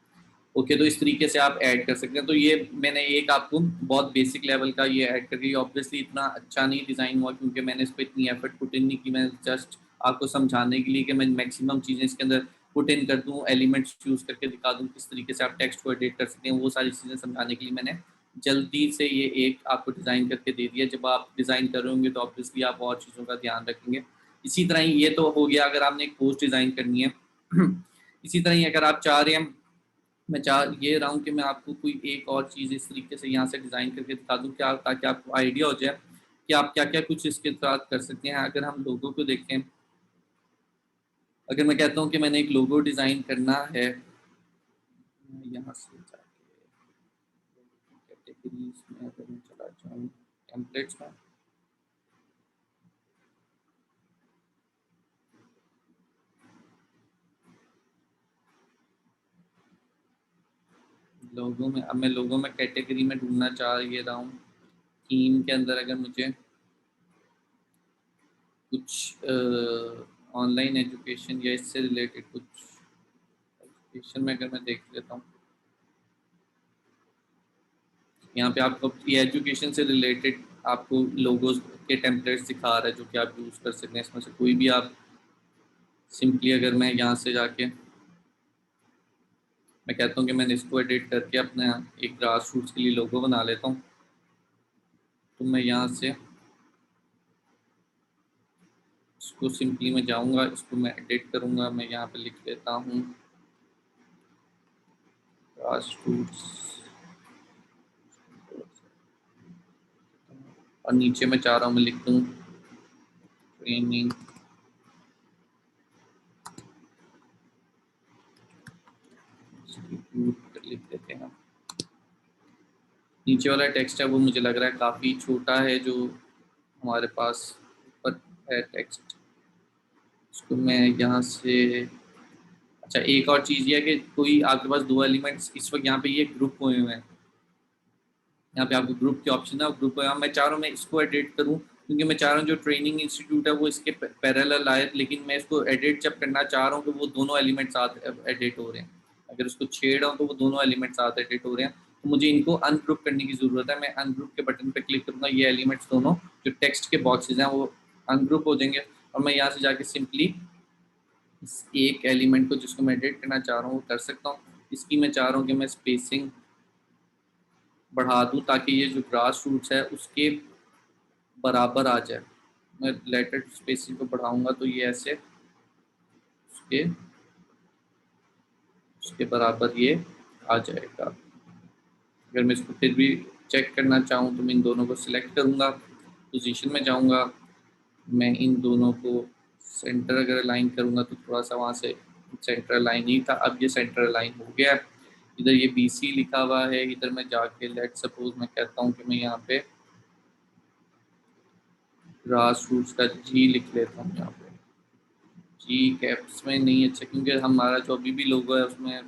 ओके, तो इस तरीके से आप ऐड कर सकते हैं। तो ये मैंने एक आपको बहुत बेसिक लेवल का ये ऐड करके, ऑब्वियसली इतना अच्छा नहीं डिज़ाइन हुआ क्योंकि मैंने इस पर इतनी एफर्ट पुट इन नहीं की, मैं जस्ट आपको समझाने के लिए कि मैं मैक्सिमम चीज़ें इसके अंदर पुट इन कर दूँ, एलिमेंट्स यूज़ करके दिखा दूँ किस तरीके से आप टेक्स्ट को एडिट कर सकते हैं, वो सारी चीज़ें समझाने के लिए मैंने जल्दी से ये एक आपको डिज़ाइन करके दे दिया। जब आप डिज़ाइन कर रहे होंगे तो ऑब्वियसली आप और चीज़ों का ध्यान रखेंगे। इसी तरह ही ये तो हो गया अगर आपने एक पोस्ट डिज़ाइन करनी है। इसी तरह ही अगर आप चाह रहे हैं, मैं चाह ये रहा हूँ कि मैं आपको कोई एक और चीज़ इस तरीके से यहाँ से डिज़ाइन करके दिखा दूँ क्या, ताकि आपको आइडिया हो जाए कि आप क्या क्या कुछ इसके साथ कर सकते हैं। अगर हम लोगों को देखें, अगर मैं कहता हूँ कि मैंने एक लोगो डिज़ाइन करना है, यहाँ से जाके कैटेगरीज में अगर मैं चला जाऊँ टेम्पलेट्स में, लोगों में, अब मैं लोगों में कैटेगरी में ढूंढना चाह रहा हूँ। थीम के अंदर अगर मुझे कुछ ऑनलाइन एजुकेशन या इससे रिलेटेड कुछ एजुकेशन में अगर मैं देख लेता हूँ, यहाँ पे आपको ये एजुकेशन से रिलेटेड आपको लोगोस के टेम्पलेट्स दिखा रहा है जो कि आप यूज़ कर सकते हैं। इसमें से कोई भी आप सिंपली, अगर मैं यहाँ से जाके मैं कहता हूँ कि मैंने इसको एडिट करके अपने एक ग्रास रूट्स के लिए लोगो बना लेता हूँ, तो मैं यहाँ से इसको सिंपली मैं जाऊँगा, इसको मैं एडिट करूँगा, मैं यहाँ पे लिख लेता हूँ ग्रास रूट्स, और नीचे मैं चाह रहा हूँ मैं लिख दूँ ट्रेनिंग लिख देते हैं। नीचे वाला टेक्स्ट है वो मुझे लग रहा है काफ़ी छोटा है जो हमारे पास ऊपर है टेक्स्ट, इसको मैं यहाँ से, अच्छा एक और चीज़ ये है कि कोई आपके पास दो एलिमेंट्स इस वक्त यहाँ पे ये ग्रुप हुए हुए हैं, यहाँ पे आपको ग्रुप के ऑप्शन है, ग्रुप मैं चाह रहा हूँ मैं इसको एडिट करूँ, क्योंकि मैं चाह रहा हूँ जो ट्रेनिंग इंस्टीट्यूट है वो इसके पैरेलल आए, लेकिन मैं इसको एडिट जब करना चाह रहा हूँ तो वो दोनों एलिमेंट साथ एडिट हो रहे हैं। अगर उसको छेड़ रहा हूँ तो वो दोनों एलिमेंट साथ एडिट हो रहे हैं, तो मुझे इनको अनग्रुप करने की ज़रूरत है। मैं अनग्रुप के बटन पर क्लिक करूँगा, ये एलिमेंट्स दोनों जो टेक्स्ट के बॉक्सेज हैं वो अनग्रुप हो जाएंगे, और मैं यहाँ से जाके सिंपली इस एक एलिमेंट को जिसको मैं एडिट करना चाह रहा हूँ वो कर सकता हूँ। इसकी मैं चाह रहा हूँ कि मैं स्पेसिंग बढ़ा दूँ ताकि ये जो ग्रास रूट्स है उसके बराबर आ जाए। मैं लेटर स्पेसिंग को बढ़ाऊंगा तो ये ऐसे उसके उसके बराबर ये आ जाएगा। अगर मैं इसको फिर भी चेक करना चाहूँ तो मैं इन दोनों को सिलेक्ट करूँगा, पोजीशन में जाऊँगा, मैं इन दोनों को सेंटर अगर अलाइन करूँगा तो थोड़ा सा वहाँ से सेंटर अलाइन नहीं था, अब ये सेंटर अलाइन हो गया है। इधर ये BC लिखा हुआ है, इधर मैं जाके लेट सपोज मैं कहता हूँ कि मैं यहाँ पे ग्रास रूट्स का G लिख लेता हूँ यहाँ पे। जी कैप्स में नहीं अच्छा, क्योंकि हमारा जो अभी भी लोगो है उसमें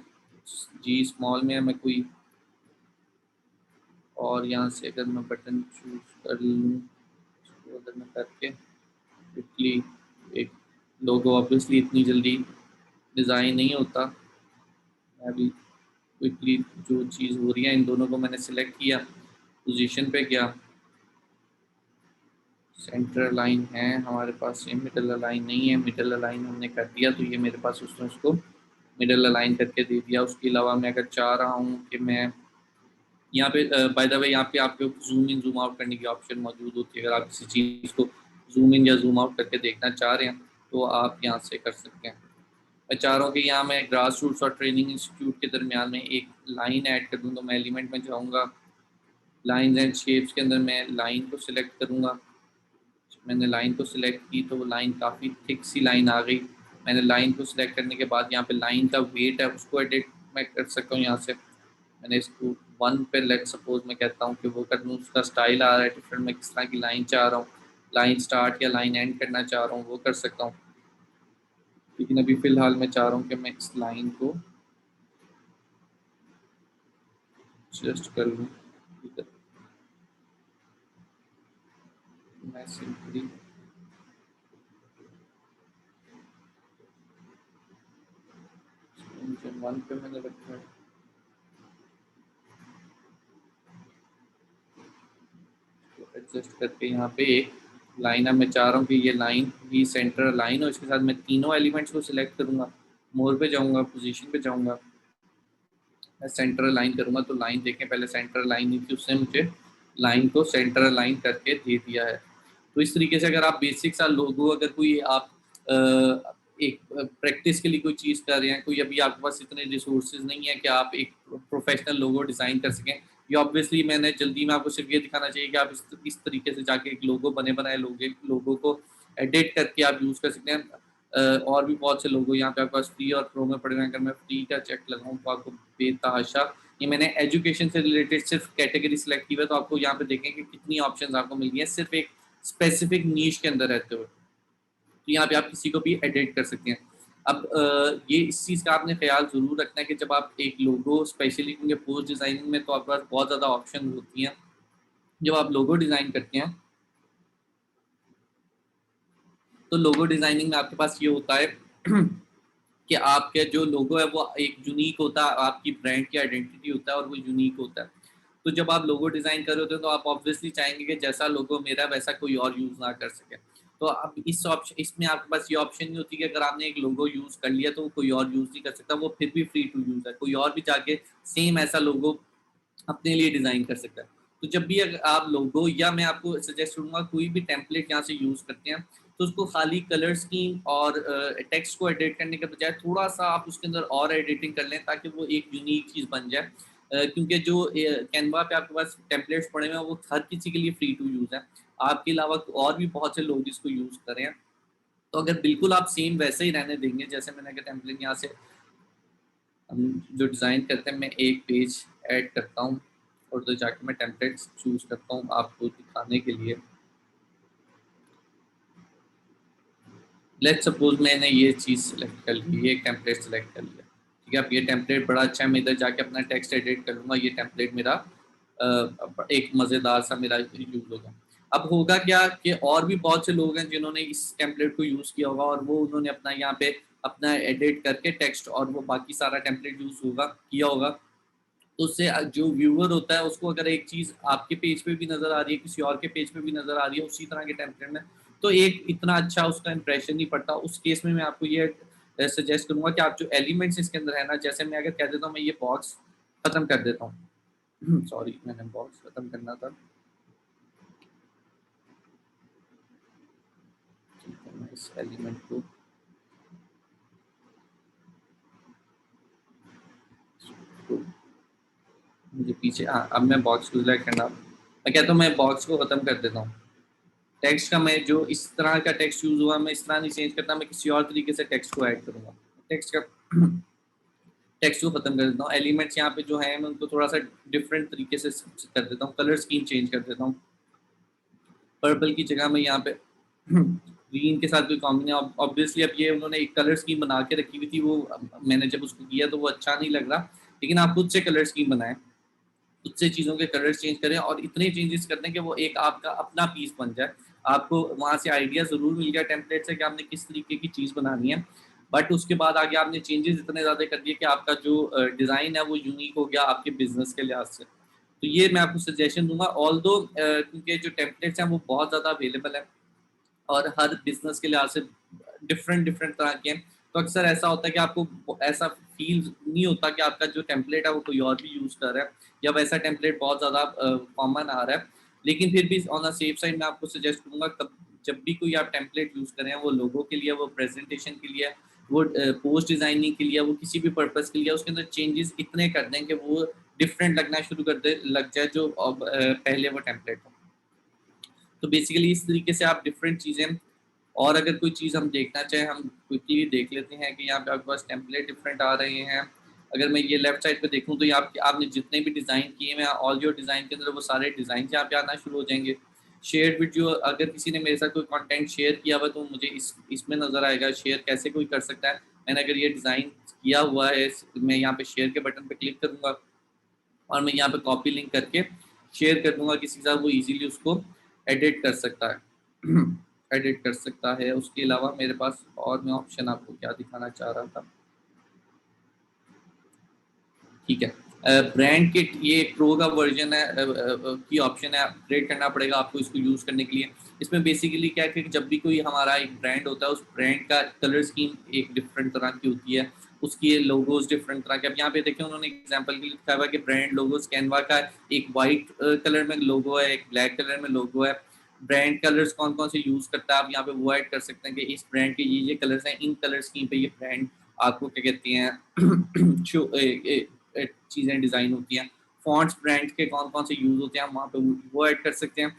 G स्मॉल में है। मैं कोई और यहाँ से अगर मैं बटन चूज कर लूँ तो अगर मैं करके क्विकली एक लोगो, ऑब्वियसली इतनी जल्दी डिज़ाइन नहीं होता, मैं अभी क्विकली जो चीज़ हो रही है इन दोनों को मैंने सिलेक्ट किया, पोजीशन पे गया, सेंटर लाइन है हमारे पास, ये मिडल अलाइन नहीं है, मिडल अलाइन हमने कर दिया तो ये मेरे पास उसने उसको मिडल अलाइन करके दे दिया। उसके अलावा मैं अगर चाह रहा हूँ कि मैं यहाँ पे बाय द वे यहाँ पे आपके जूम इन जूम आउट करने की ऑप्शन मौजूद होती है। अगर आप किसी चीज़ को जूम इन या जूम आउट करके देखना चाह रहे हैं तो आप यहाँ से कर सकते हैं। मैं चाह रहा हूँ कि यहाँ मैं ग्रास रूट्स और ट्रेनिंग इंस्टीट्यूट के दरमियान में एक लाइन ऐड कर दूँ, तो मैं एलिमेंट में जाऊँगा, लाइन्स एंड शेप्स के अंदर मैं लाइन को सिलेक्ट करूँगा। मैंने लाइन को सिलेक्ट की तो वो लाइन काफ़ी थिक सी लाइन आ गई। मैंने लाइन को सिलेक्ट करने के बाद यहाँ पे लाइन का वेट है उसको एडिट मैं कर सकता हूँ। यहाँ से मैंने इसको 1 पे लेट सपोज मैं कहता हूँ कि वो कर दूँ, उसका स्टाइल आ रहा है डिफरेंट, मैं किस तरह की लाइन चाह रहा हूँ, लाइन स्टार्ट या लाइन एंड करना चाह रहा हूँ वो कर सकता हूँ। लेकिन अभी फ़िलहाल मैं चाह रहा हूँ कि मैं इस लाइन को जस्ट कर लूँ। मैं सिंपली वन पे मैंने रखा है, एडजस्ट करके यहाँ पे एक लाइन है, मैं चाह रहा हूँ कि ये लाइन भी सेंटर लाइन हो, इसके साथ मैं तीनों एलिमेंट्स को सिलेक्ट करूँगा, मोर पे जाऊँगा, पोजीशन पे जाऊँगा, मैं सेंटर लाइन करूँगा तो लाइन देखें पहले सेंटर लाइन नहीं थी, उसने मुझे लाइन को सेंटर लाइन करके दे दिया है। तो इस तरीके से अगर आप बेसिक सा लोगो, अगर कोई आप एक प्रैक्टिस के लिए कोई चीज़ कर रहे हैं, कोई अभी आपके पास इतने रिसोर्सेज नहीं है कि आप एक प्रोफेशनल लोगो डिज़ाइन कर सकें, ये ऑब्वियसली मैंने जल्दी में आपको सिर्फ ये दिखाना चाहिए कि आप इस तरीके से जाके एक लोगो बने बनाए लोगो को एडिट करके आप यूज़ कर सकते हैं। और भी बहुत से लोगो यहाँ पे आपके पास फ्री और प्रो में पड़े हुए हैं। अगर मैं फ्री का चेक लगाऊँ तो आपको बेतहाशा, ये मैंने एजुकेशन से रिलेटेड सिर्फ कैटेगरी सेलेक्ट की है, तो आपको यहाँ पे देखें कि कितनी ऑप्शंस आपको मिल गई हैं सिर्फ एक स्पेसिफिक नीश के अंदर रहते हुए। तो यहाँ पे आप किसी को भी एडिट कर सकते हैं। अब ये इस चीज़ का आपने ख्याल ज़रूर रखना है कि जब आप एक लोगो स्पेशली, क्योंकि पोस्ट डिज़ाइनिंग में तो आपके पास बहुत ज़्यादा ऑप्शन होती हैं, जब आप लोगो डिज़ाइन करते हैं तो लोगो डिज़ाइनिंग में आपके पास ये होता है कि आपके जो लोगो है वो एक यूनिक होता है, आपकी ब्रांड की आइडेंटिटी होता है और वो यूनिक होता है। तो जब आप लोगो डिज़ाइन कर रहे होते हो तो आप ऑब्वियसली चाहेंगे कि जैसा लोगो मेरा वैसा कोई और यूज़ ना कर सके। तो अब इसमें आपके पास ये ऑप्शन नहीं होती कि अगर आपने एक लोगो यूज़ कर लिया तो कोई और यूज़ नहीं कर सकता, वो फिर भी फ्री टू यूज़ है, कोई और भी जाके सेम ऐसा लोगो अपने लिए डिज़ाइन कर सकता है। तो जब भी अगर आप लोगो, या मैं आपको सजेस्ट करूँगा कोई भी टेम्पलेट यहाँ से यूज़ करते हैं तो उसको खाली कलर स्कीम और टेक्स्ट को एडिट करने के बजाय थोड़ा-सा आप उसके अंदर और एडिटिंग कर लें ताकि वो एक यूनिक चीज़ बन जाए। क्योंकि जो कैनवा पे आपके पास टेम्पलेट्स पड़े हुए हैं वो हर किसी के लिए फ्री टू यूज़ है। आपके अलावा और भी बहुत से लोग इसको यूज़ कर रहे हैं। तो अगर बिल्कुल आप सेम वैसे ही रहने देंगे जैसे मैंने अगर टेम्पलेट यहाँ से हम जो डिज़ाइन करते हैं, मैं एक पेज ऐड करता हूँ और तो जाके मैं टेम्पलेट्स चूज़ करता हूँ आपको दिखाने के लिए। लेट्स सपोज मैंने ये चीज़ सेलेक्ट कर ली, ये टेम्पलेट सेलेक्ट कर लिया, ठीक है। अब ये टेम्पलेट बड़ा अच्छा है, मैं इधर जाके अपना टेक्स्ट एडिट कर लूँगा, ये टेम्पलेट मेरा एक मज़ेदार सा मेरा यूज होगा। अब होगा क्या कि और भी बहुत से लोग हैं जिन्होंने इस टेम्पलेट को यूज़ किया होगा और वो उन्होंने अपना यहाँ पे अपना एडिट करके टेक्स्ट और वो बाकी सारा टेम्पलेट यूज़ होगा किया होगा। तो उससे जो व्यूअर होता है उसको अगर एक चीज़ आपके पेज पे भी नज़र आ रही है, किसी और के पेज पे भी नज़र आ रही है उसी तरह के टेम्पलेट में, तो एक इतना अच्छा उसका इंप्रेशन नहीं पड़ता। उस केस में मैं आपको ये सजेस्ट करूँगा कि आप जो एलिमेंट्स इसके अंदर है ना, जैसे मैं अगर कह देता हूँ मैं ये बॉक्स ख़त्म कर देता हूँ सॉरी मैंने बॉक्स ख़त्म करना था। ठीक है, मैं इस एलिमेंट को मुझे पीछे अब मैं बॉक्स को सिलेक्ट करना, मैं कहता हूँ मैं बॉक्स को ख़त्म कर देता हूँ। टेक्स्ट का मैं जो इस तरह का टेक्स्ट यूज़ हुआ मैं इस तरह नहीं चेंज करता, मैं किसी और तरीके से टेक्स्ट को ऐड करूँगा। टेक्स्ट का टेक्स्ट को ख़त्म कर देता हूँ। एलिमेंट्स यहाँ पे जो हैं मैं उनको थोड़ा सा डिफरेंट तरीके से कर देता हूँ, कलर स्कीम चेंज कर देता हूँ। पर्पल की जगह मैं यहाँ पे ग्रीन के साथ कोई कॉम्बिनेशन, ऑब्वियसली अब ये उन्होंने एक कलर स्कीम बना के रखी हुई थी, वो मैंने जब उसको किया तो वो अच्छा नहीं लग रहा, लेकिन आप खुद से कलर स्कीम बनाएं, खुद से चीज़ों के कलर चेंज करें और इतने चेंजेस कर दें कि वो एक आपका अपना पीस बन जाए। आपको वहाँ से आइडिया ज़रूर मिल गया टेम्पलेट से कि आपने किस तरीके की चीज़ बनानी है, बट उसके बाद आगे आपने चेंजेस इतने ज़्यादा कर दिए कि आपका जो डिज़ाइन है वो यूनिक हो गया आपके बिजनेस के लिहाज से। तो ये मैं आपको सजेशन दूंगा, ऑल्दो क्योंकि जो टेम्पलेट्स हैं वो बहुत ज़्यादा अवेलेबल है और हर बिजनेस के लिहाज से डिफरेंट डिफरेंट तरह के हैं, तो अक्सर ऐसा होता है कि आपको ऐसा फील नहीं होता कि आपका जो टेम्पलेट है वो कोई और भी यूज़ कर रहा है या वैसा टेम्पलेट बहुत ज़्यादा कॉमन आ रहा है। लेकिन फिर भी ऑन द सेफ साइड मैं आपको सजेस्ट करूँगा कब जब भी कोई आप टेम्पलेट यूज़ करें, वो लोगो के लिए, वो प्रेजेंटेशन के लिए, वो पोस्ट डिज़ाइनिंग के लिए, वो किसी भी पर्पज़ के लिए, उसके अंदर चेंजेस इतने कर दें कि वो डिफरेंट लगना शुरू कर दे लग जाए जो पहले वो टेम्पलेट हो। तो बेसिकली इस तरीके से आप डिफरेंट चीज़ें, और अगर कोई चीज़ हम देखना चाहें हम क्विकली देख लेते हैं कि यहाँ पे आपके पास टेम्पलेट डिफरेंट आ रहे हैं। अगर मैं ये लेफ्ट साइड पे देखूँ तो ये आपने जितने भी डिज़ाइन किए हैं ऑल योर डिज़ाइन के अंदर वो सारे डिज़ाइन यहाँ पे आना शुरू हो जाएंगे। शेयर वीडियो, अगर किसी ने मेरे साथ कोई कंटेंट शेयर किया हुआ तो मुझे इसमें नज़र आएगा शेयर कैसे कोई कर सकता है। मैंने अगर ये डिज़ाइन किया हुआ है, मैं यहाँ पे शेयर के बटन पे क्लिक करूँगा और मैं यहाँ पे कॉपी लिंक करके शेयर कर दूंगा किसी के साथ, वो इजीली उसको एडिट कर सकता है एडिट कर सकता है। उसके अलावा मेरे पास और मैं ऑप्शन आपको क्या दिखाना चाह रहा था, ठीक है, ब्रांड किट ये एक प्रो का वर्जन है, की ऑप्शन है, अपग्रेड करना पड़ेगा आपको इसको यूज़ करने के लिए। इसमें बेसिकली क्या है कि जब भी कोई हमारा एक ब्रांड होता है उस ब्रांड का कलर स्कीम एक डिफरेंट तरह की होती है, उसकी लोगोज डिफरेंट तरह के। अब यहाँ पे देखिए उन्होंने एग्जांपल के लिए लिखा हुआ है कि ब्रांड लोगोज कैनवा का एक वाइट कलर में लोगो है, एक ब्लैक कलर में लोगो है। ब्रांड कलर्स कौन कौन से यूज़ करता है आप यहाँ पे वो ऐड कर सकते हैं कि इस ब्रांड के ये कलर्स हैं, इन कलर स्कीम पे ये ब्रांड आपको क्या कहती हैं चीज़ें डिज़ाइन होती हैं। फ़ॉन्ट्स ब्रांड के कौन-कौन से यूज़ होते हैं हम वहाँ पे वो ऐड कर सकते हैं।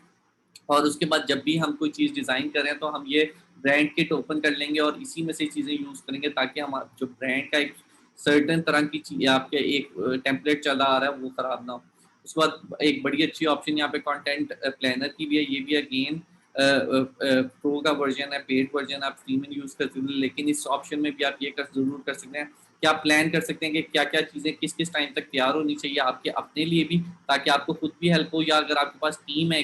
और उसके बाद जब भी हम कोई चीज़ डिज़ाइन कर रहे हैं तो हम ये ब्रांड किट ओपन कर लेंगे और इसी में से चीज़ें यूज़ करेंगे ताकि हम जो ब्रांड का एक सर्टेन तरह की चीज़ आपके एक टेम्पलेट चला आ रहा है वो ख़राब ना हो। उसके बाद एक बड़ी अच्छी ऑप्शन यहाँ पे कंटेंट प्लानर की भी है, ये भी अगेन प्रो का वर्जन है, पेड वर्जन आप फ्री में यूज़ कर सकते हैं, लेकिन इस ऑप्शन में भी आप ये कर ज़रूर कर सकते हैं कि आप प्लान कर सकते हैं कि क्या-क्या चीज़ें किस-किस टाइम तक तैयार होनी चाहिए आपके अपने लिए भी, ताकि आपको खुद भी हेल्प हो, या अगर आपके पास टीम है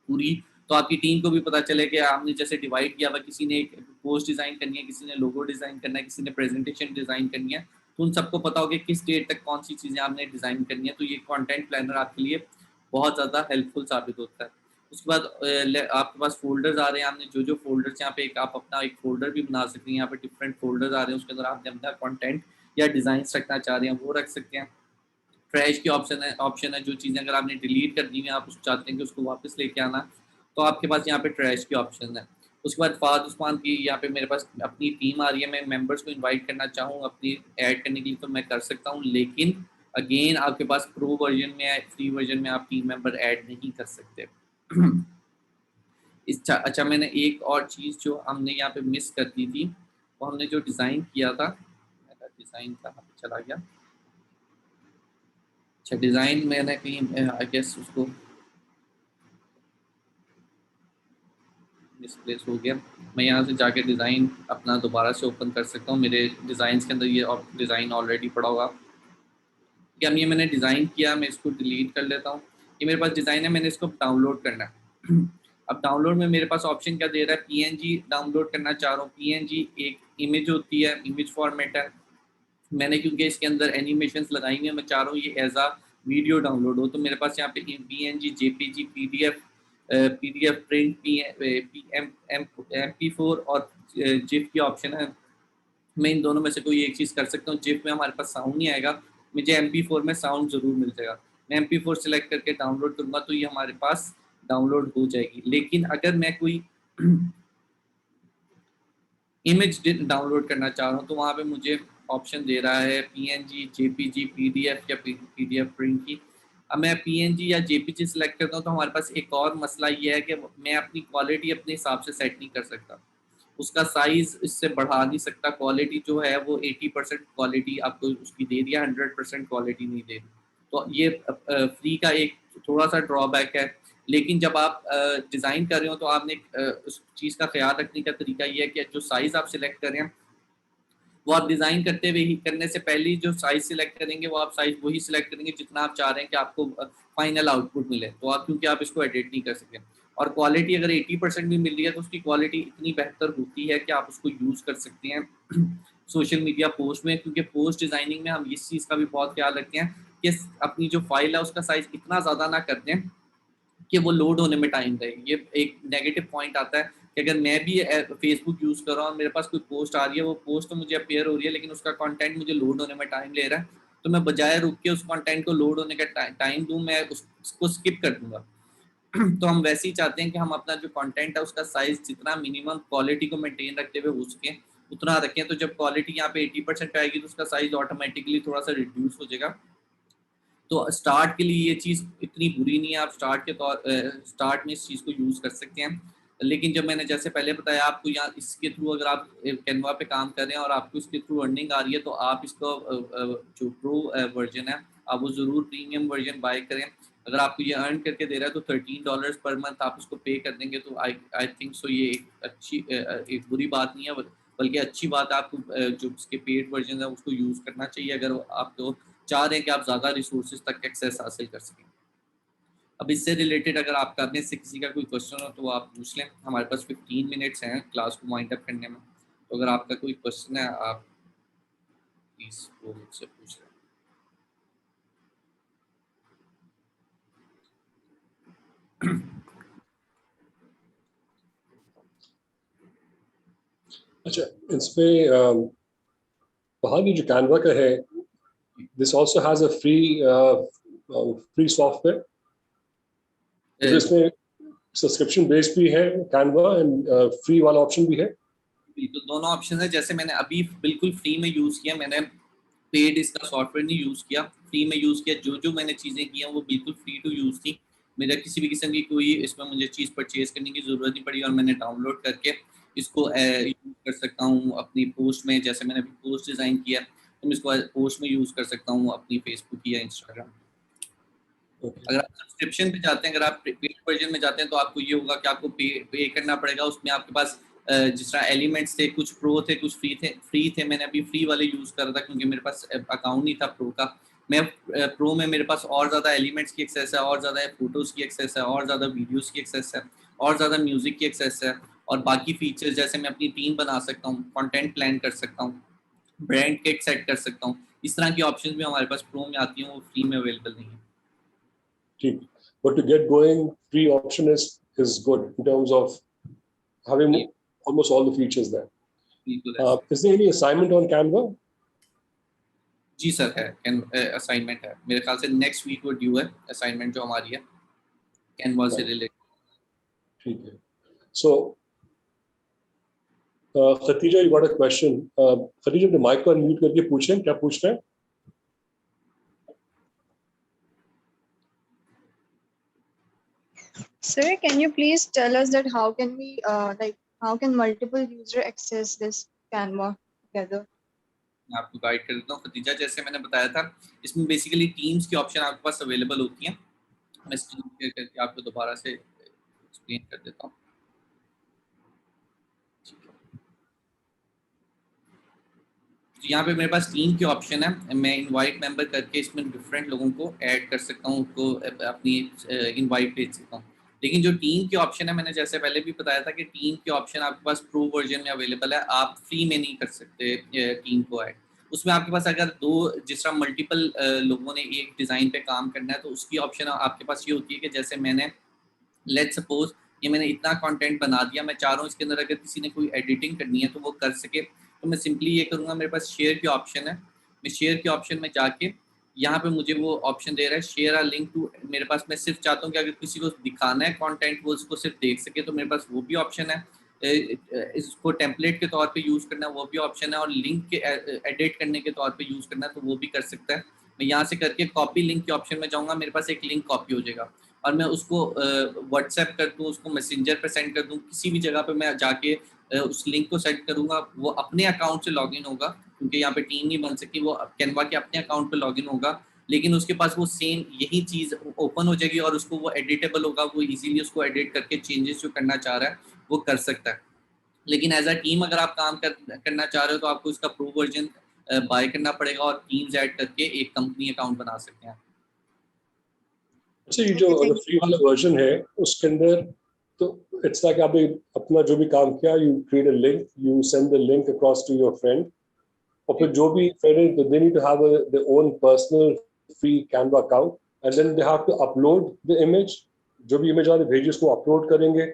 पूरी, तो आपकी टीम को भी पता चले कि आपने जैसे डिवाइड किया हुआ, किसी ने एक पोस्ट डिज़ाइन करनी है, किसी ने लोगो डिज़ाइन करना है, किसी ने प्रेजेंटेशन डिज़ाइन करनी है, तो उन सबको पता हो कि किस डेट तक कौन सी चीज़ें आपने डिज़ाइन करनी है। तो ये कंटेंट प्लानर आपके लिए बहुत ज़्यादा हेल्पफुल साबित होता है। उसके बाद आपके पास फ़ोल्डर्स आ रहे हैं, आपने जो फ़ोल्डर्स यहाँ पे एक आप अपना एक फ़ोल्डर भी बना सकते हैं। यहाँ पे डिफरेंट फ़ोल्डर्स आ रहे हैं, उसके अंदर आपने अपना कंटेंट या डिज़ाइंस रखना चाह रहे हैं वो रख सकते हैं। ट्रैश की ऑप्शन है, जो चीज़ें अगर आपने डिलीट कर दी हैं, आप उसको चाहते हैं कि उसको वापस लेके आना, तो आपके पास यहाँ पे ट्रैश की ऑप्शन है। उसके बाद फ़ाद उस्मान की यहाँ पे मेरे पास अपनी टीम आ रही है, मैं मेंबर्स को इनवाइट करना चाहूँ अपनी ऐड करने के लिए तो मैं कर सकता हूँ, लेकिन अगेन आपके पास प्रो वर्जन में है, फ्री वर्जन में आप टीम मेंबर ऐड नहीं कर सकते अच्छा मैंने एक और चीज़ जो हमने यहाँ पे मिस कर दी थी, वो हमने जो डिज़ाइन किया था, मेरा डिज़ाइन कहाँ पे चला गया। अच्छा डिज़ाइन मैंने कहीं आई गेस उसको मिसप्लेस हो गया। मैं यहाँ से जाके डिज़ाइन अपना दोबारा से ओपन कर सकता हूँ, मेरे डिज़ाइंस के अंदर ये डिज़ाइन ऑलरेडी पड़ा होगा। कि अब ये मैंने डिज़ाइन किया, मैं इसको डिलीट कर लेता हूँ। ये मेरे पास डिज़ाइन है, मैंने इसको डाउनलोड करना है। अब डाउनलोड में मेरे पास ऑप्शन क्या दे रहा है, पीएनजी डाउनलोड करना चाह रहा हूँ। पीएनजी एक इमेज होती है, इमेज फॉर्मेट है। मैंने क्योंकि इसके अंदर एनिमेशंस लगाई हैं, मैं चाह रहा हूँ ये एज आ वीडियो डाउनलोड हो, तो मेरे पास यहाँ पे PNG, JPG, PDF, PDF print, MP4 और जिप की ऑप्शन है। मैं इन दोनों में से कोई एक चीज़ कर सकता हूँ। जिप में हमारे पास साउंड नहीं आएगा, मुझे MP4 में साउंड ज़रूर मिल जाएगा। मैं MP4 सेलेक्ट करके डाउनलोड करूँगा तो ये हमारे पास डाउनलोड हो जाएगी। लेकिन अगर मैं कोई इमेज डाउनलोड करना चाह रहा हूँ तो वहाँ पे मुझे ऑप्शन दे रहा है पीएनजी, जेपीजी, पीडीएफ या पीडीएफ प्रिंट की। अब मैं पीएनजी या जेपीजी सेलेक्ट करता हूँ तो हमारे पास एक और मसला ये है कि मैं अपनी क्वालिटी अपने हिसाब से सेट नहीं कर सकता, उसका साइज इससे बढ़ा नहीं सकता। क्वालिटी जो है वो 80% क्वालिटी आपको उसकी दे दिया, 100% क्वालिटी नहीं दे दी। तो ये फ्री का एक थोड़ा सा ड्रॉबैक है। लेकिन जब आप डिज़ाइन कर रहे हो तो आपने उस चीज़ का ख्याल रखने का तरीका ये है कि जो साइज़ आप सिलेक्ट कर रहे हैं वो आप डिज़ाइन करते हुए ही, करने से पहले ही जो साइज़ सिलेक्ट करेंगे वो आप साइज़ वही सिलेक्ट करेंगे जितना आप चाह रहे हैं कि आपको फाइनल आउटपुट मिले। तो आप, क्योंकि आप इसको एडिट नहीं कर सकते। और क्वालिटी अगर 80% भी मिल रही है तो उसकी क्वालिटी इतनी बेहतर होती है कि आप उसको यूज़ कर सकते हैं सोशल मीडिया पोस्ट में। क्योंकि पोस्ट डिज़ाइनिंग में हम इस चीज़ का भी बहुत ख्याल रखते हैं कि अपनी जो फाइल है उसका साइज़ इतना ज़्यादा ना कर दें कि वो लोड होने में टाइम लगे। ये एक नेगेटिव पॉइंट आता है कि अगर मैं भी फेसबुक यूज़ कर रहा हूँ और मेरे पास कोई पोस्ट आ रही है, वो पोस्ट तो मुझे अपीयर हो रही है लेकिन उसका कंटेंट मुझे लोड होने में टाइम ले रहा है, तो मैं बजाय रुक के उस कंटेंट को लोड होने का टाइम दूँ, मैं उसको स्किप कर दूंगा। तो हम वैसे ही चाहते हैं कि हम अपना जो कंटेंट है उसका साइज जितना मिनिमम क्वालिटी को मेंटेन रखते हुए हो सके उतना रखें। तो जब क्वालिटी यहाँ पे 80% आएगी तो उसका साइज ऑटोमेटिकली थोड़ा सा रिड्यूस हो जाएगा। तो स्टार्ट के लिए ये चीज़ इतनी बुरी नहीं है, आप स्टार्ट में इस चीज़ को यूज़ कर सकते हैं। लेकिन जब मैंने जैसे पहले बताया आपको, यहाँ इसके थ्रू अगर आप कैनवा पे काम कर रहे हैं और आपको इसके थ्रू अर्निंग आ रही है तो आप इसको जो प्रो वर्जन है आप वो ज़रूर प्रीमियम वर्जन बाय करें। अगर आपको ये अर्न करके दे रहा है तो $13 पर मंथ आप उसको पे कर देंगे तो आई थिंक सो ये एक अच्छी एक बुरी बात नहीं है, बल्कि अच्छी बात है। आपको जो इसके पेड वर्जन है उसको यूज़ करना चाहिए अगर आप तो चाह रहे हैं कि आप ज़्यादा रिसोर्सेज तक एक्सेस हासिल कर सकें। अब इससे रिलेटेड अगर आपका अपने से किसी का कोई क्वेश्चन हो तो आप पूछ लें। हमारे पास 15 मिनट्स हैं क्लास को वाइंड अप करने में, तो अगर आपका कोई क्वेश्चन है आप प्लीज़ वो मुझसे पूछ लें। अच्छा, इसमें वहाँ की जो कैनवा का है, this also has a free software, तो इसमें सब्सक्रिप्शन बेस्ड भी है कैनवा एंड फ्री वाला ऑप्शन भी है। तो दोनों ऑप्शन है। जैसे मैंने अभी बिल्कुल फ्री में यूज़ किया, मैंने पेड इसका सॉफ्टवेयर नहीं यूज़ किया, फ्री में यूज़ किया। जो जो मैंने चीज़ें की हैं वो बिल्कुल फ्री टू यूज़ थी। मेरा किसी भी किस्म की कोई इसमें मुझे चीज़ परचेज करने की ज़रूरत नहीं पड़ी और मैंने डाउनलोड करके इसको यूज़ कर सकता हूँ अपनी पोस्ट में। जैसे मैंने अभी पोस्ट डिज़ाइन किया तो मैं इसको पोस्ट में यूज़ कर सकता हूँ अपनी फेसबुक या इंस्टाग्राम। अगर आप सब्सक्रिप्शन पे जाते हैं, अगर आप पेड वर्जन में जाते हैं तो आपको ये होगा कि आपको पे करना पड़ेगा। उसमें आपके पास जिस तरह एलिमेंट्स थे, कुछ प्रो थे, कुछ फ्री थे। मैंने अभी फ्री वाले यूज़ कर रहा था क्योंकि मेरे पास अकाउंट नहीं था प्रो का। मैं प्रो में मेरे पास और ज़्यादा एलिमेंट्स की एक्सेस है, और ज़्यादा फ़ोटोज़ की एक्सेस है, और ज़्यादा वीडियोज़ की एक्सेस है, और ज़्यादा म्यूज़िक की एक्सेस है, और बाकी फीचर्स जैसे मैं अपनी टीम बना सकता हूँ, कंटेंट प्लान कर सकता हूँ, ब्रांड किट सेट कर सकता हूँ। इस तरह की ऑप्शन भी हमारे पास प्रो में आती हैं, वो फ्री में अवेलेबल नहीं है। ठीक, but to get going, free option is good in terms of having almost all the features there. बिल्कुल ऐसे। Is there any assignment on Canva? जी सर है, असाइनमेंट है मेरे ख्याल से नेक्स्ट वीक वो ड्यू है असाइनमेंट जो हमारी है कैनवा से रिलेटेड। ठीक है। So Khatija, you got a question. Khatija, अपने माइक को अनम्यूट करके पूछें, क्या पूछ रहे हैं? Sir, can you please tell us that how can we how can multiple user access this Canva together? मैं आपको गाइड कर देता हूँ खतीजा। जैसे मैंने बताया था इसमें बेसिकली टीम्स की ऑप्शन आपके पास अवेलेबल होती हैं। मैं स्क्रीन शेयर करके आपको दोबारा से एक्सप्लेन कर देता हूँ। तो यहाँ पे मेरे पास टीम की ऑप्शन है, मैं इनवाइट मेंबर करके इसमें डिफरेंट लोगों को ऐड कर सकता हूँ, उनको अपनी इनवाइट भेज सकता हूँ। लेकिन जो टीम की ऑप्शन है, मैंने जैसे पहले भी बताया था कि टीम की ऑप्शन आपके पास प्रो वर्जन में अवेलेबल है, आप फ्री में नहीं कर सकते टीम को ऐड। उसमें आपके पास अगर जिस तरह मल्टीपल लोगों ने एक डिज़ाइन पे काम करना है, तो उसकी ऑप्शन आपके पास ये होती है कि जैसे मैंने लेट्स सपोज ये मैंने इतना कंटेंट बना दिया, मैं चाह रहा हूँ इसके अंदर अगर किसी ने कोई एडिटिंग करनी है तो वो कर सके, तो मैं सिंपली ये करूँगा, मेरे पास शेयर की ऑप्शन है, मैं शेयर के ऑप्शन में जाके यहाँ पे मुझे वो ऑप्शन दे रहा है शेयर अ लिंक टू, मेरे पास मैं सिर्फ चाहता हूँ कि अगर किसी को दिखाना है कंटेंट वो उसको सिर्फ देख सके, तो मेरे पास वो भी ऑप्शन है। इसको टेम्पलेट के तौर पे यूज़ करना है वो भी ऑप्शन है, और लिंक के एडिट करने के तौर पे यूज़ करना है तो वो भी कर सकता है। मैं यहाँ से करके कॉपी लिंक के ऑप्शन में जाऊँगा, मेरे पास एक लिंक कॉपी हो जाएगा और मैं उसको व्हाट्सएप कर दूँ, उसको मैसेंजर पे सेंड कर दूँ, किसी भी जगह पे मैं जाके उस लिंक को सेंड करूँगा, वो अपने अकाउंट से लॉगिन होगा, क्योंकि यहाँ पे टीम नहीं बन सकती, वो कैनवा के अपने अकाउंट पे लॉगिन होगा, लेकिन उसके पास वो सेम यही चीज़ ओपन हो जाएगी और उसको वो एडिटेबल होगा, वो इजीली उसको एडिट करके चेंजेस जो करना चाह रहा है वो कर सकता है। लेकिन एज अ टीम अगर आप काम करना चाह रहे हो तो आपको इसका प्रो वर्जन बाय करना पड़ेगा और टीम्स ऐड करके एक कंपनी अकाउंट बना सकते हैं। अच्छा, ये जो Okay, thank फ्री वाला वर्जन है उसके अंदर तो इट्स लाइक आपने अपना जो भी काम किया, you create a link, you send the link across to your friend, और फिर जो भी फ्रेंड है तो they need to have their own personal free Canva account, and then they have to upload the image, जो भी image आपने भेजी उसको अपलोड करेंगे।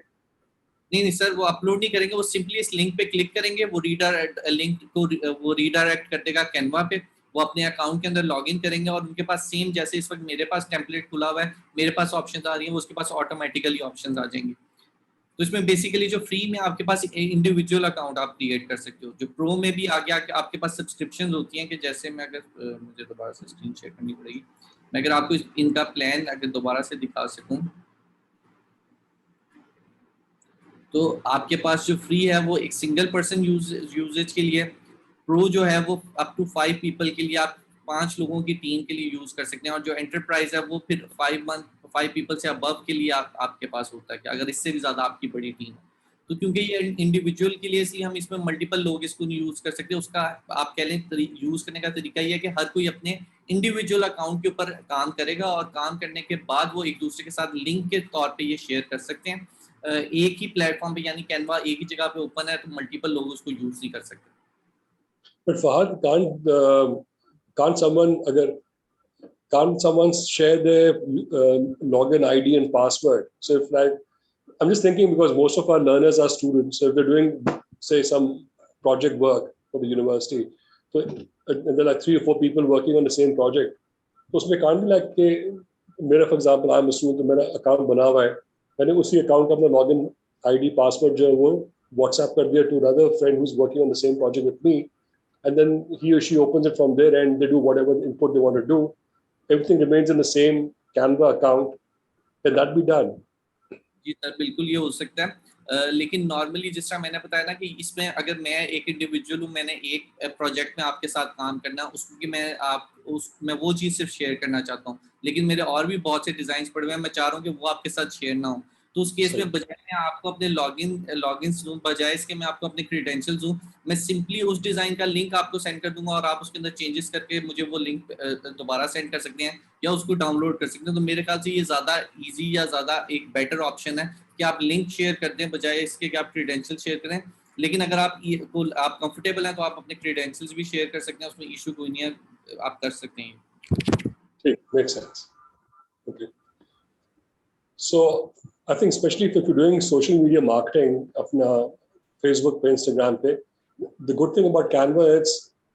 नहीं नहीं सर, वो अपलोड नहीं करेंगे, वो सिंपली इस लिंक पे क्लिक करेंगे, वो रीडायरेक्ट लिंक को वो रीडायरेक्ट कर देगा कैनवा पे, वो अपने अकाउंट के अंदर लॉगिन करेंगे और उनके पास सेम जैसे इस वक्त मेरे पास टेम्पलेट खुला हुआ है, मेरे पास ऑप्शंस आ रही हैं, वो उसके पास ऑटोमेटिकली ऑप्शंस आ जाएंगे। तो इसमें बेसिकली जो फ्री में आपके पास इंडिविजुअल अकाउंट आप क्रिएट कर सकते हो, जो प्रो में भी आगे आके आपके पास सब्सक्रिप्शन होती हैं कि जैसे मैं अगर मुझे दोबारा से स्क्रीन शेयर करनी पड़ेगी, मैं अगर आपको इनका प्लान अगर दोबारा से दिखा सकूँ, तो आपके पास जो फ्री है वो एक सिंगल पर्सन यूजेज के लिए, प्रो जो है वो अप टू 5 पीपल के लिए, आप 5 लोगों की टीम के लिए यूज कर सकते हैं, और जो एंटरप्राइज है वो फिर 5 पीपल से अबव के लिए आपके पास होता है कि अगर इससे भी ज्यादा आपकी बड़ी टीम है, तो क्योंकि ये इंडिविजुअल के लिए, इसलिए हम इसमें मल्टीपल लोग इसको नहीं यूज कर सकते। उसका आप कह लें यूज करने का तरीका ये है कि हर कोई अपने इंडिविजुअल अकाउंट के ऊपर काम करेगा और काम करने के बाद वो एक दूसरे के साथ लिंक के तौर पे ये शेयर कर सकते हैं एक ही प्लेटफॉर्म पे, यानी कैनवा एक ही जगह पे ओपन है तो मल्टीपल लोग उसको यूज नहीं कर सकते। But Fahad, can't someone share their login ID and password? So if like, I'm just thinking because most of our learners are students, so if they're doing, say, some project work for the university, so and there are like 3 or 4 people working on the same project, so उसमें can't be like कि मेरा for example I'm a student, तो मेरा account बना हुआ है, मैंने उसी account का अपना login ID password जो है वो WhatsApp कर दिया to another friend who's working on the same project with me, and then he or she opens it from there and they do whatever input they want to do. Everything remains in the same Canva account. Can that be done? जी sir, बिल्कुल ये हो सकता है। लेकिन normally जिस तरह मैंने बताया ना कि इसमें अगर मैं एक इंडिविजुअल हूँ, मैंने एक प्रोजेक्ट में आपके साथ काम करना, उसकी मैं वो चीज़ सिर्फ शेयर करना चाहता हूँ, लेकिन मेरे और भी बहुत से डिजाइन पड़े हुए हैं, मैं चाह रहा हूँ कि वो आपके साथ शेयर ना हो, तो उस केस में बजाय मैं आपको अपने लॉगिन दूँ, बजाय इसके मैं आपको अपने क्रीडेंशियल्स दूँ, मैं सिंपली उस डिज़ाइन का लिंक आपको सेंड कर दूंगा और आप उसके अंदर चेंजेस करके मुझे वो लिंक दोबारा सेंड कर सकते हैं या उसको डाउनलोड कर सकते हैं। तो मेरे ख्याल से ये ज़्यादा ईजी या ज़्यादा एक बेटर ऑप्शन है कि आप लिंक शेयर कर दें बजाय इसके कि आप क्रीडेंशियल शेयर करें। लेकिन अगर आप कंफर्टेबल हैं तो आप अपने क्रीडेंशियल्स भी शेयर कर सकते हैं, उसमें इशू कोई नहीं है, आप कर सकते हैं। Okay, makes sense. Okay. So I think especially if you're doing social media marketing अपना Facebook पे, Instagram पे, the good thing about Canva is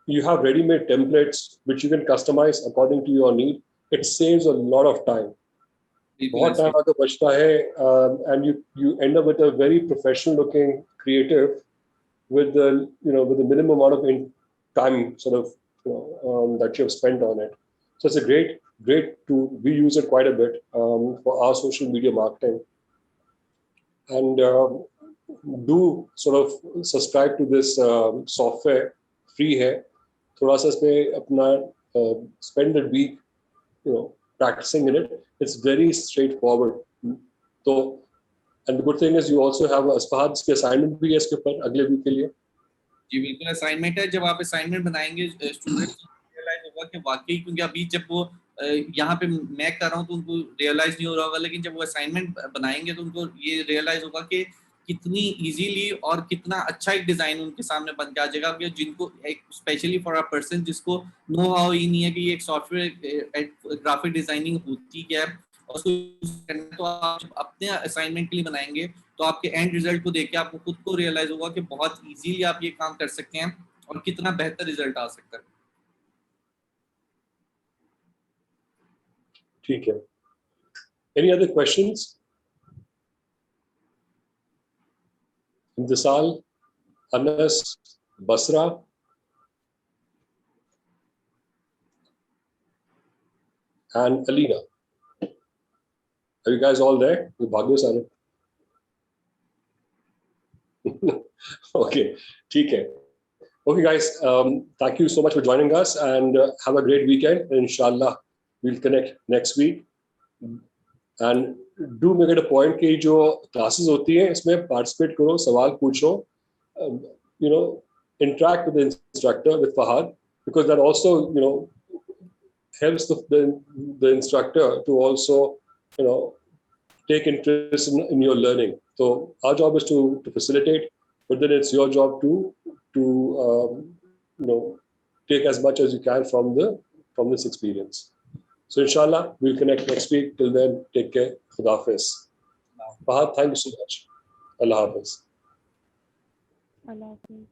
you have ready-made templates which you can customize according to your need. It saves a lot of time. बहुत time आपका बचता है, and you end up with a very professional looking creative with the minimum amount of time sort of that you have spent on it. So it's a great tool. We use it quite a bit for our social media marketing, and do sort of subscribe to this software. Free है, थोड़ा सा इसमें अपना spend a week practicing in it. It's very straightforward. So, and the good thing is you also have a Fahad's assignment भी है इसके ऊपर अगले वीक के लिए। जी बिल्कुल असाइनमेंट है। जब आप असाइनमेंट बनाएंगे स्टूडेंट्स रियलाइज होगा कि वाकई, क्योंकि अभी जब वो यहाँ पे मैं कर रहा हूँ तो उनको रियलाइज नहीं हो रहा होगा, लेकिन जब वो असाइनमेंट बनाएंगे तो उनको ये रियलाइज होगा कि कितनी इजीली और कितना अच्छा एक डिजाइन उनके सामने बन के आ जाएगा, कि जिनको एक स्पेशली फॉर अ पर्सन जिसको नो हाउ ही नहीं है कि ये एक सॉफ्टवेयर ग्राफिक डिजाइनिंग होती क्या है और उसको use करना है। तो आप जब अपने असाइनमेंट के लिए बनाएंगे तो आपके एंड रिजल्ट को देख के आपको खुद को रियलाइज होगा कि बहुत इजीली आप ये काम कर सकते हैं और कितना बेहतर रिजल्ट आ सकता है। ठीक है, any other questions? Intisal, Anas, Basra, and Alina. Are you guys all there? You bhagyo sare. Okay, ठीक है. Okay, guys, thank you so much for joining us, and have a great weekend. Inshallah, we'll connect next week. And do make it a point कि जो classes होती हैं इसमें participate करो, सवाल पूछो, you know, interact with the instructor, with Fahad, because that also, you know, helps the instructor to also, you know, take interest in your learning. So our job is to facilitate, but then it's your job to you know, take as much as you can from this experience. So inshallah, we'll connect next week. Till then, take care. Khuda Hafiz. Fahad, thank you so much. Allah Hafiz. Allah Hafiz.